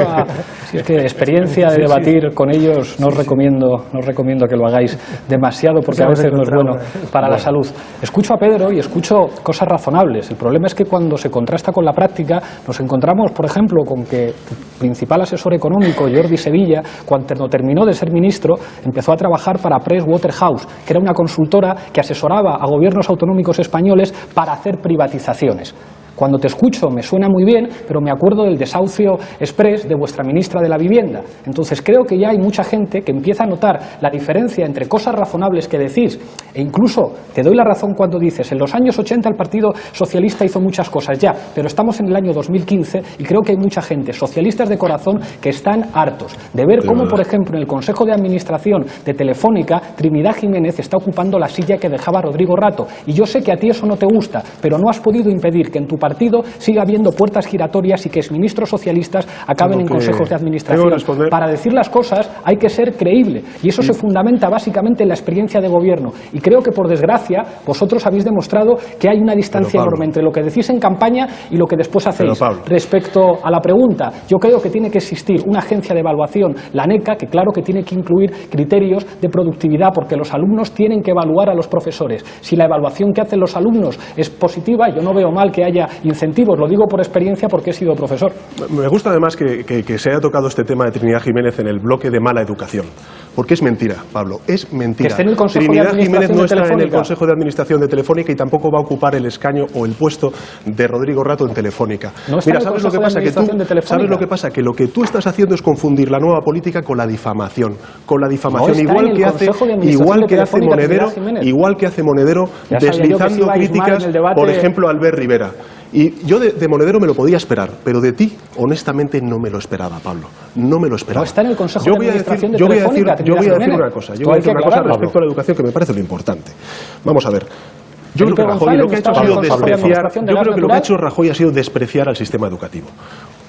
a si es que experiencia de debatir con ellos, no os recomiendo que lo hagáis demasiado porque a veces no es bueno para la salud. Escucho a Pedro y escucho cosas razonables. El problema es que cuando se contrasta con la práctica nos encontramos, por ejemplo, con que el principal asesor económico, Jordi Sevilla, cuando terminó de ser ministro, empezó a trabajar para Pricewaterhouse, que era una consultora que asesoraba a gobiernos autonómicos españoles para hacer privatizaciones. Cuando te escucho me suena muy bien, pero me acuerdo del desahucio express de vuestra ministra de la Vivienda. Entonces creo que ya hay mucha gente que empieza a notar la diferencia entre cosas razonables que decís e incluso te doy la razón cuando dices en los años 80 el Partido Socialista hizo muchas cosas ya, pero estamos en el año 2015 y creo que hay mucha gente, socialistas de corazón, que están hartos de ver cómo, por ejemplo, en el Consejo de Administración de Telefónica, Trinidad Jiménez está ocupando la silla que dejaba Rodrigo Rato. Y yo sé que a ti eso no te gusta, pero no has podido impedir que en tu partido siga habiendo puertas giratorias y que exministros socialistas acaben en consejos de administración. Para decir las cosas hay que ser creíble y eso se fundamenta básicamente en la experiencia de gobierno y creo que por desgracia vosotros habéis demostrado que hay una distancia enorme entre lo que decís en campaña y lo que después hacéis. Respecto a la pregunta, yo creo que tiene que existir una agencia de evaluación, la ANECA, que claro que tiene que incluir criterios de productividad porque los alumnos tienen que evaluar a los profesores. Si la evaluación que hacen los alumnos es positiva, yo no veo mal que haya incentivos, lo digo por experiencia porque he sido profesor. Me gusta además que se haya tocado este tema de Trinidad Jiménez en el bloque de mala educación, porque es mentira, Pablo, es mentira. Que esté en el Consejo Trinidad de Jiménez no está en el Telefónica. Consejo de Administración de Telefónica y tampoco va a ocupar el escaño o el puesto de Rodrigo Rato en Telefónica. No está. Mira, en el Consejo de Administración de Telefónica. ¿sabes lo que pasa? Que lo que tú estás haciendo es confundir la nueva política con la difamación. Con la difamación, No está igual en el que hace Consejo de Administración de Telefónica, igual que hace Monedero, Ya sabía yo que deslizando si ibais mal críticas, en el debate. por ejemplo, a Albert Rivera. Y yo de Monedero me lo podía esperar, pero de ti, honestamente, no me lo esperaba, Pablo. No me lo esperaba. No está en el Consejo de Administración de yo voy a Telefónica, decir una Jiménez. cosa. Esto Yo voy a hay que decir una cosa aclararlo. respecto a la educación que me parece lo importante. Vamos a ver. Yo creo Felipe que Rajoy González lo que ha hecho ha estaba sido en el Consejo de despreciar. Administración de Yo Gas creo que lo que ha Natural. hecho Rajoy ha sido despreciar al sistema educativo.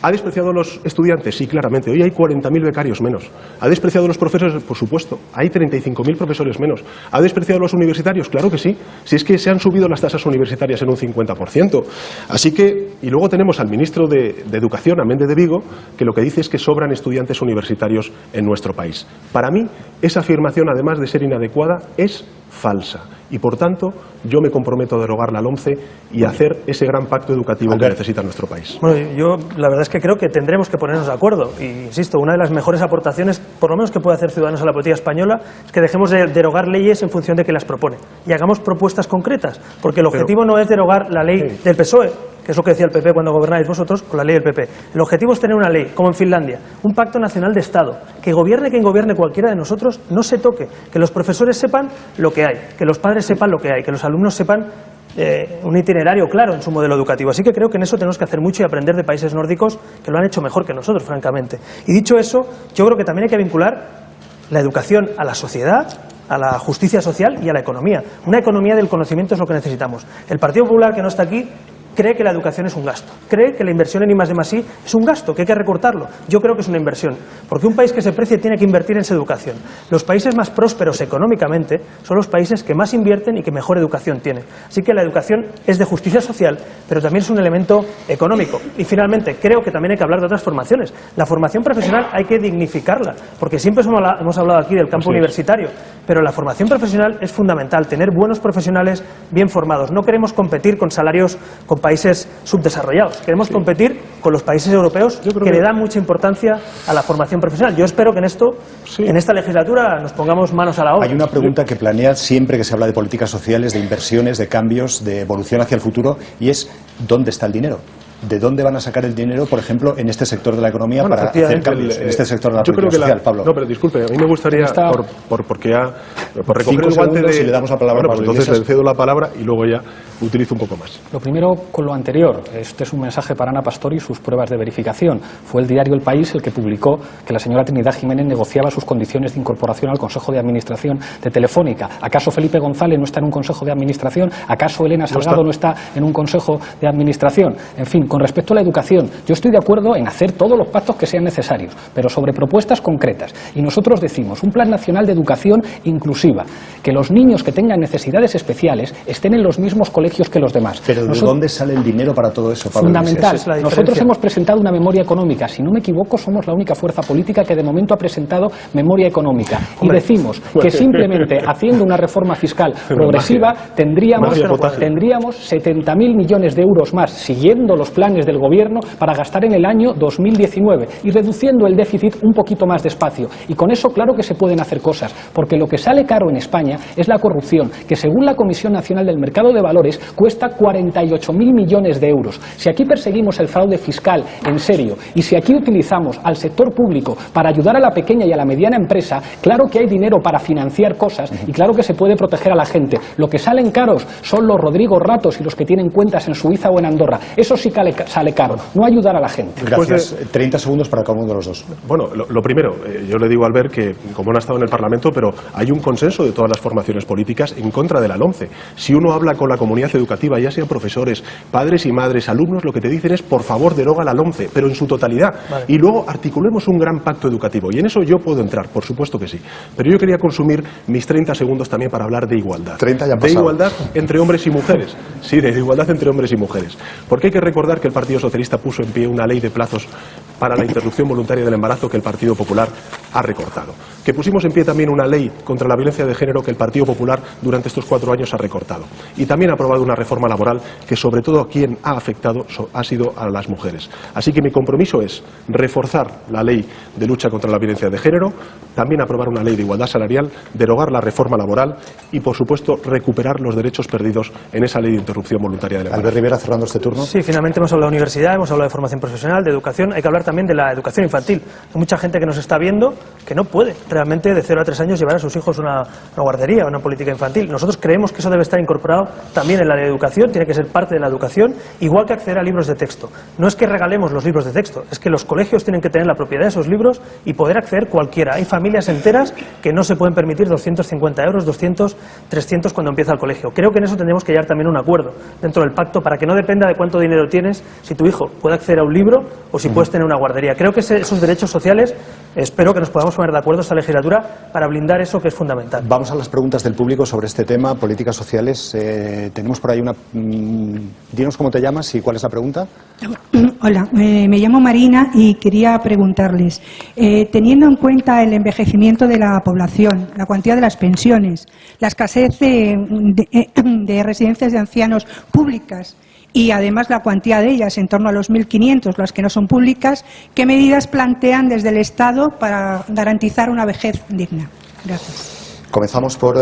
¿Ha despreciado a los estudiantes? Sí, claramente. Hoy hay 40.000 becarios menos. ¿Ha despreciado a los profesores? Por supuesto. Hay 35.000 profesores menos. ¿Ha despreciado a los universitarios? Claro que sí. Si es que se han subido las tasas universitarias en un 50%. Así que, y luego tenemos al ministro de Educación, a Méndez de Vigo, que lo que dice es que sobran estudiantes universitarios en nuestro país. Para mí, esa afirmación, además de ser inadecuada, es falsa. Y, por tanto, yo me comprometo a derogar la LOMCE y a hacer ese gran pacto educativo que necesita nuestro país. Bueno, yo la verdad es que creo que tendremos que ponernos de acuerdo. Y insisto, una de las mejores aportaciones, por lo menos que puede hacer Ciudadanos a la política española, es que dejemos de derogar leyes en función de que las propone. Y hagamos propuestas concretas. Porque el objetivo no es derogar la ley del PSOE, que es lo que decía el PP cuando gobernáis vosotros, con la ley del PP. El objetivo es tener una ley, como en Finlandia, un pacto nacional de Estado, que gobierne quien gobierne cualquiera de nosotros, no se toque, que los profesores sepan lo que hay, que los padres sepan lo que hay, que los alumnos sepan un itinerario claro en su modelo educativo. Así que creo que en eso tenemos que hacer mucho y aprender de países nórdicos que lo han hecho mejor que nosotros, francamente. Y dicho eso, yo creo que también hay que vincular la educación a la sociedad, a la justicia social y a la economía. Una economía del conocimiento es lo que necesitamos. El Partido Popular, que no está aquí, cree que la educación es un gasto, cree que la inversión en I+D+I es un gasto, que hay que recortarlo. Yo creo que es una inversión, porque un país que se precie tiene que invertir en su educación. Los países más prósperos económicamente son los países que más invierten y que mejor educación tienen. Así que la educación es de justicia social, pero también es un elemento económico. Y finalmente, creo que también hay que hablar de otras formaciones. La formación profesional hay que dignificarla, porque siempre hemos hablado aquí del campo universitario, pero la formación profesional es fundamental, tener buenos profesionales bien formados. No queremos competir con salarios con países subdesarrollados, queremos competir con los países europeos que le dan mucha importancia a la formación profesional. Yo espero que en esto, en esta legislatura, nos pongamos manos a la obra. Hay una pregunta que planea siempre que se habla de políticas sociales, de inversiones, de cambios, de evolución hacia el futuro, y es ¿dónde está el dinero? ¿De dónde van a sacar el dinero, por ejemplo, en este sector de la economía para hacer cambios en este sector de la política social, Pablo? No, pero disculpe, a mí me gustaría, por recoger el guante de... y le damos la palabra a Pablo entonces Iglesias. le cedo la palabra y luego ya utilizo un poco más. Lo primero, con lo anterior, este es un mensaje para Ana Pastor y sus pruebas de verificación. Fue el diario El País el que publicó que la señora Trinidad Jiménez negociaba sus condiciones de incorporación al Consejo de Administración de Telefónica. ¿Acaso Felipe González no está en un Consejo de Administración? ¿Acaso Elena Salgado no está en un Consejo de Administración? En fin, con respecto a la educación, yo estoy de acuerdo en hacer todos los pactos que sean necesarios, pero sobre propuestas concretas. Y nosotros decimos, un Plan Nacional de Educación inclusiva, que los niños que tengan necesidades especiales estén en los mismos colegios que los demás. Pero ¿de dónde sale el dinero para todo eso, Pablo? Fundamental. Esa es la Nosotros diferencia. hemos presentado una memoria económica. Si no me equivoco, somos la única fuerza política que de momento ha presentado memoria económica. Y decimos que simplemente haciendo una reforma fiscal progresiva tendríamos 70.000 millones de euros más, siguiendo los planes del Gobierno, para gastar en el año 2019 y reduciendo el déficit un poquito más despacio. Y con eso claro que se pueden hacer cosas, porque lo que sale caro en España es la corrupción, que según la Comisión Nacional del Mercado de Valores cuesta 48.000 millones de euros. Si aquí perseguimos el fraude fiscal en serio y si aquí utilizamos al sector público para ayudar a la pequeña y a la mediana empresa, claro que hay dinero para financiar cosas y claro que se puede proteger a la gente. Lo que salen caros son los Rodrigo Ratos y los que tienen cuentas en Suiza o en Andorra. Eso sí que sale caro, no ayudar a la gente. Gracias. 30 segundos para cada uno de los dos. Bueno, lo primero, yo le digo a Albert que, como no ha estado en el Parlamento, pero hay un consenso de todas las formaciones políticas en contra de la LOMCE. Si uno habla con la comunidad educativa, ya sean profesores, padres y madres, alumnos, lo que te dicen es, por favor, deroga la LOMCE, pero en su totalidad. Vale. Y luego articulemos un gran pacto educativo. Y en eso yo puedo entrar, por supuesto que sí. Pero yo quería consumir mis 30 segundos también para hablar de igualdad. 30 ya han de pasado. igualdad entre hombres y mujeres. Sí, de igualdad entre hombres y mujeres. Porque hay que recordar que el Partido Socialista puso en pie una ley de plazos para la interrupción voluntaria del embarazo que el Partido Popular ha recortado. Que pusimos en pie también una ley contra la violencia de género que el Partido Popular durante estos 4 años ha recortado. Y también ha aprobado una reforma laboral que sobre todo a quien ha afectado ha sido a las mujeres. Así que mi compromiso es reforzar la ley de lucha contra la violencia de género, también aprobar una ley de igualdad salarial, derogar la reforma laboral y, por supuesto, recuperar los derechos perdidos en esa ley de interrupción voluntaria del embarazo. Albert Rivera, cerrando este turno. Sí, finalmente hemos hablado de universidad, hemos hablado de formación profesional, de educación. Hay que hablar también de la educación infantil. Hay mucha gente que nos está viendo que no puede realmente de 0 a 3 años llevar a sus hijos a una guardería, a una política infantil. Nosotros creemos que eso debe estar incorporado también en la ley de educación, tiene que ser parte de la educación, igual que acceder a libros de texto. No es que regalemos los libros de texto, es que los colegios tienen que tener la propiedad de esos libros y poder acceder cualquiera. Hay familias enteras que no se pueden permitir 250 euros, 200, 300 cuando empieza el colegio. Creo que en eso tendremos que llegar también a un acuerdo dentro del pacto para que no dependa de cuánto dinero tienes si tu hijo puede acceder a un libro o si puedes tener una guardería. Creo que esos derechos sociales, espero que nos podamos poner de acuerdo esta legislatura para blindar eso que es fundamental. Vamos a las preguntas del público sobre este tema, políticas sociales. Tenemos por ahí una... dinos cómo te llamas y cuál es la pregunta. Hola, me llamo Marina y quería preguntarles, teniendo en cuenta el envejecimiento de la población, la cuantía de las pensiones, la escasez de residencias de ancianos públicas y además la cuantía de ellas, en torno a los 1.500, las que no son públicas, ¿qué medidas plantean desde el Estado para garantizar una vejez digna? Gracias. Comenzamos por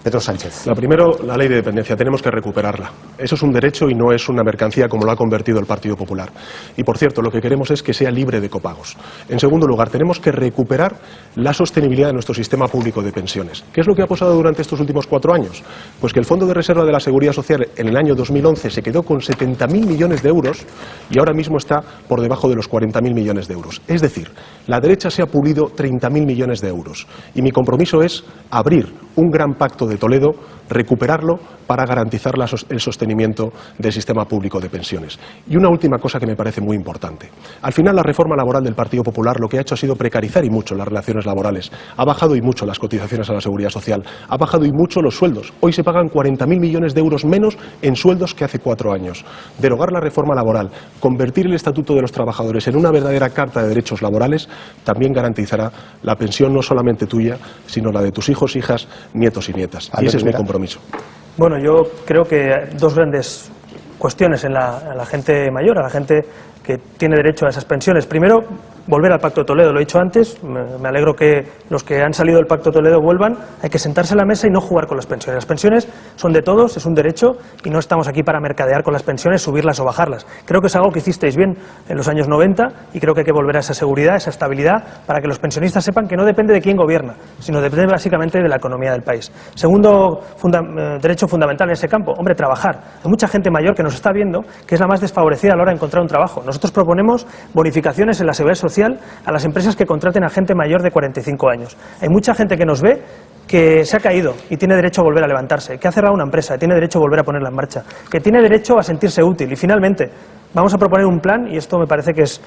Pedro Sánchez. La primero, la ley de dependencia, tenemos que recuperarla. Eso es un derecho y no es una mercancía como lo ha convertido el Partido Popular. Y por cierto, lo que queremos es que sea libre de copagos. En segundo lugar, tenemos que recuperar la sostenibilidad de nuestro sistema público de pensiones. ¿Qué es lo que ha pasado durante estos últimos 4 años? Pues que el Fondo de Reserva de la Seguridad Social en el año 2011 se quedó con 70.000 millones de euros y ahora mismo está por debajo de los 40.000 millones de euros. Es decir, la derecha se ha pulido 30.000 millones de euros. Y mi compromiso es abrir un gran pacto de Toledo recuperarlo para garantizar el sostenimiento del sistema público de pensiones. Y una última cosa que me parece muy importante. Al final, la reforma laboral del Partido Popular lo que ha hecho ha sido precarizar y mucho las relaciones laborales. Ha bajado y mucho las cotizaciones a la Seguridad Social. Ha bajado y mucho los sueldos. Hoy se pagan 40.000 millones de euros menos en sueldos que hace 4 años. Derogar la reforma laboral, convertir el Estatuto de los Trabajadores en una verdadera carta de derechos laborales, también garantizará la pensión no solamente tuya, sino la de tus hijos, hijas, nietos y nietas. Y ese es mi compromiso. Bueno, yo creo que hay dos grandes cuestiones en la gente mayor, a la gente que tiene derecho a esas pensiones. Primero, volver al Pacto de Toledo, lo he dicho antes, me alegro que los que han salido del Pacto de Toledo vuelvan. Hay que sentarse a la mesa y no jugar con las pensiones. Las pensiones son de todos, es un derecho y no estamos aquí para mercadear con las pensiones, subirlas o bajarlas. Creo que es algo que hicisteis bien en los años 90 y creo que hay que volver a esa seguridad, esa estabilidad, para que los pensionistas sepan que no depende de quién gobierna, sino depende básicamente de la economía del país. Segundo derecho fundamental en ese campo, hombre, trabajar. Hay mucha gente mayor que nos está viendo que es la más desfavorecida a la hora de encontrar un trabajo. Nosotros proponemos bonificaciones en la seguridad social a las empresas que contraten a gente mayor de 45 años. Hay mucha gente que nos ve que se ha caído y tiene derecho a volver a levantarse, que ha cerrado una empresa y tiene derecho a volver a ponerla en marcha, que tiene derecho a sentirse útil. Y finalmente, vamos a proponer un plan, y esto me parece que es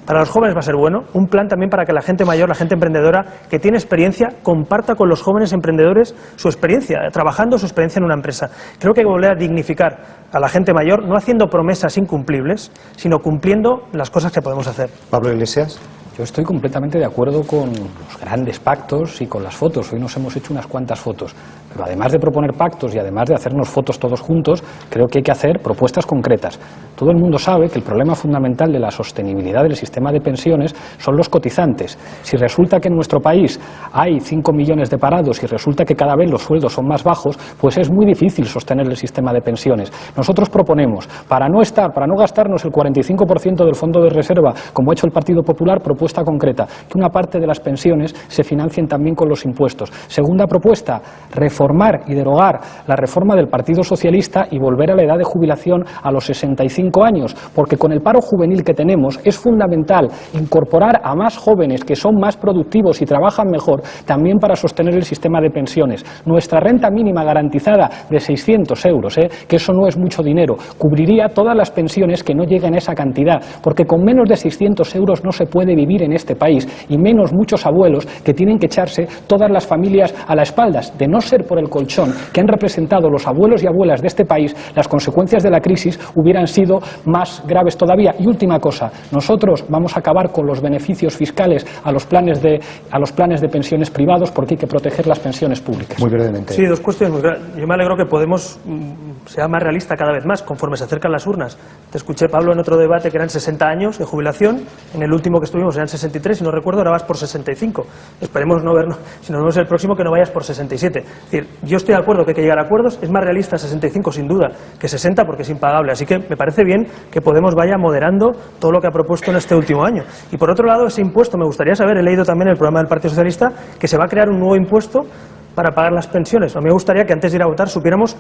para los jóvenes va a ser bueno, un plan también para que la gente mayor, la gente emprendedora que tiene experiencia, comparta con los jóvenes emprendedores su experiencia, trabajando su experiencia en una empresa. Creo que hay que volver a dignificar a la gente mayor, no haciendo promesas incumplibles, sino cumpliendo las cosas que podemos hacer. Pablo Iglesias. Yo estoy completamente de acuerdo con los grandes pactos y con las fotos. Hoy nos hemos hecho unas cuantas fotos. Pero además de proponer pactos y además de hacernos fotos todos juntos, creo que hay que hacer propuestas concretas. Todo el mundo sabe que el problema fundamental de la sostenibilidad del sistema de pensiones son los cotizantes. Si resulta que en nuestro país hay 5 millones de parados y resulta que cada vez los sueldos son más bajos, pues es muy difícil sostener el sistema de pensiones. Nosotros proponemos, para no gastarnos el 45% del fondo de reserva, como ha hecho el Partido Popular, propuesta concreta, que una parte de las pensiones se financien también con los impuestos. Segunda propuesta, reformar y derogar la reforma del Partido Socialista y volver a la edad de jubilación a los 65 años, porque con el paro juvenil que tenemos es fundamental incorporar a más jóvenes que son más productivos y trabajan mejor, también para sostener el sistema de pensiones. Nuestra renta mínima garantizada de 600 euros, que eso no es mucho dinero, cubriría todas las pensiones que no lleguen a esa cantidad, porque con menos de 600 euros no se puede vivir en este país, y menos muchos abuelos que tienen que echarse todas las familias a las espaldas. De no ser por el colchón que han representado los abuelos y abuelas de este país, las consecuencias de la crisis hubieran sido más graves todavía. Y última cosa, nosotros vamos a acabar con los beneficios fiscales a los planes de pensiones privados, porque hay que proteger las pensiones públicas. Muy brevemente. Sí, dos cuestiones muy claras. Yo me alegro que Podemos sea más realista cada vez más, conforme se acercan las urnas. Te escuché, Pablo, en otro debate que eran 60 años de jubilación, en el último que estuvimos eran 63, si no recuerdo, ahora vas por 65. Esperemos no vernos, si nos vemos el próximo, que no vayas por 67. Es decir, yo estoy de acuerdo que hay que llegar a acuerdos, es más realista 65 sin duda que 60 porque es impagable, así que me parece bien que Podemos vaya moderando todo lo que ha propuesto en este último año. Y por otro lado, ese impuesto, me gustaría saber, he leído también el programa del Partido Socialista, que se va a crear un nuevo impuesto para pagar las pensiones. A mí me gustaría que antes de ir a votar supiéramos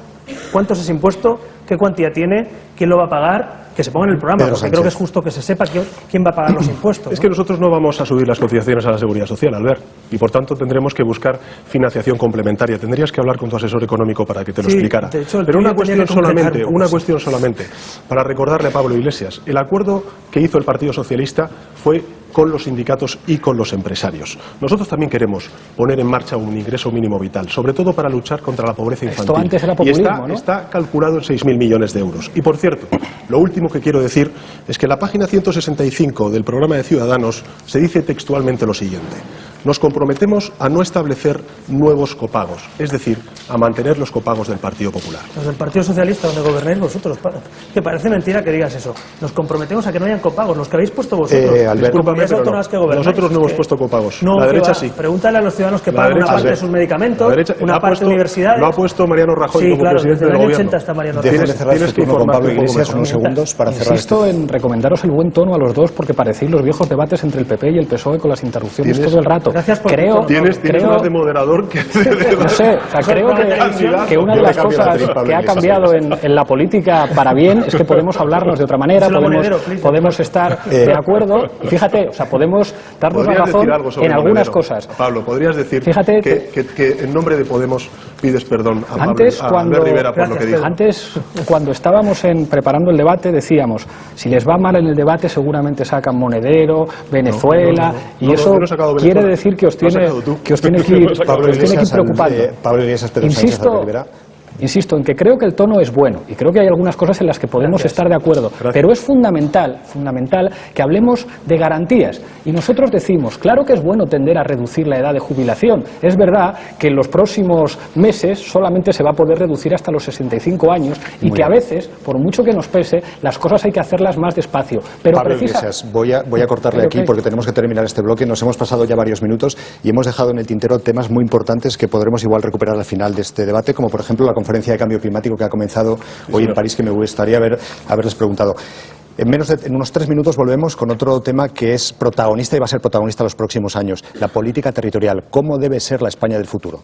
cuánto es ese impuesto, qué cuantía tiene, quién lo va a pagar, que se ponga en el programa, porque creo que es justo que se sepa quién va a pagar los impuestos. Es que nosotros no vamos a subir las cotizaciones a la Seguridad Social, Albert, y por tanto tendremos que buscar financiación complementaria. Tendrías que hablar con tu asesor económico para que te lo explicara. De hecho, pero una cuestión solamente, para recordarle a Pablo Iglesias, el acuerdo que hizo el Partido Socialista fue con los sindicatos y con los empresarios. Nosotros también queremos poner en marcha un ingreso mínimo vital, sobre todo para luchar contra la pobreza infantil. Esto antes era populismo, y está calculado en 6.000 millones de euros. Y por cierto, lo último que quiero decir es que en la página 165 del programa de Ciudadanos se dice textualmente lo siguiente: nos comprometemos a no establecer nuevos copagos, es decir, a mantener los copagos del Partido Popular. Los del Partido Socialista, donde gobernáis vosotros, que parece mentira que digas eso. Nos comprometemos a que no hayan copagos, los que habéis puesto vosotros. Discúlpame, pero no. Nosotros no hemos puesto copagos. No, la derecha sí. Pregúntale a los ciudadanos que pagan una parte de sus medicamentos, una parte de universidades. Lo ha puesto Mariano Rajoy sí, como claro, presidente desde del el año gobierno. 80 está Mariano Rajoy. de cerrar su turno con Pablo Iglesias, unos segundos para cerrar. Insisto en recomendaros el buen tono a los dos porque parecéis los viejos debates entre el PP y el PSOE con las interrupciones todo el rato. Tienes más de moderador que no sé, o sea, creo que una de las cosas que ha cambiado en la política para bien es que podemos hablarnos de otra manera, podemos estar de acuerdo y fíjate, o sea, podemos darnos la razón en algunas cosas. Pablo, ¿podrías decir fíjate que en nombre de Podemos pides perdón a antes, Albert Rivera por lo que dijo? Antes, cuando estábamos preparando el debate, decíamos, si les va mal en el debate seguramente sacan Monedero, Venezuela, y eso quiere decir que os tiene que ir preocupando. Pablo Iglesias, Pedro Sánchez, Albert Rivera. Insisto en que creo que el tono es bueno y creo que hay algunas cosas en las que podemos estar de acuerdo, pero es fundamental que hablemos de garantías y nosotros decimos, claro que es bueno tender a reducir la edad de jubilación, es verdad que en los próximos meses solamente se va a poder reducir hasta los 65 años y que a veces, por mucho que nos pese, las cosas hay que hacerlas más despacio. Pero Pablo Iglesias, voy a cortarle aquí porque tenemos que terminar este bloque, nos hemos pasado ya varios minutos y hemos dejado en el tintero temas muy importantes que podremos igual recuperar al final de este debate, como por ejemplo la conferencia de cambio climático que ha comenzado hoy en París, que me gustaría haberles preguntado. En unos 3 minutos volvemos con otro tema que es protagonista y va a ser protagonista los próximos años, la política territorial. ¿Cómo debe ser la España del futuro?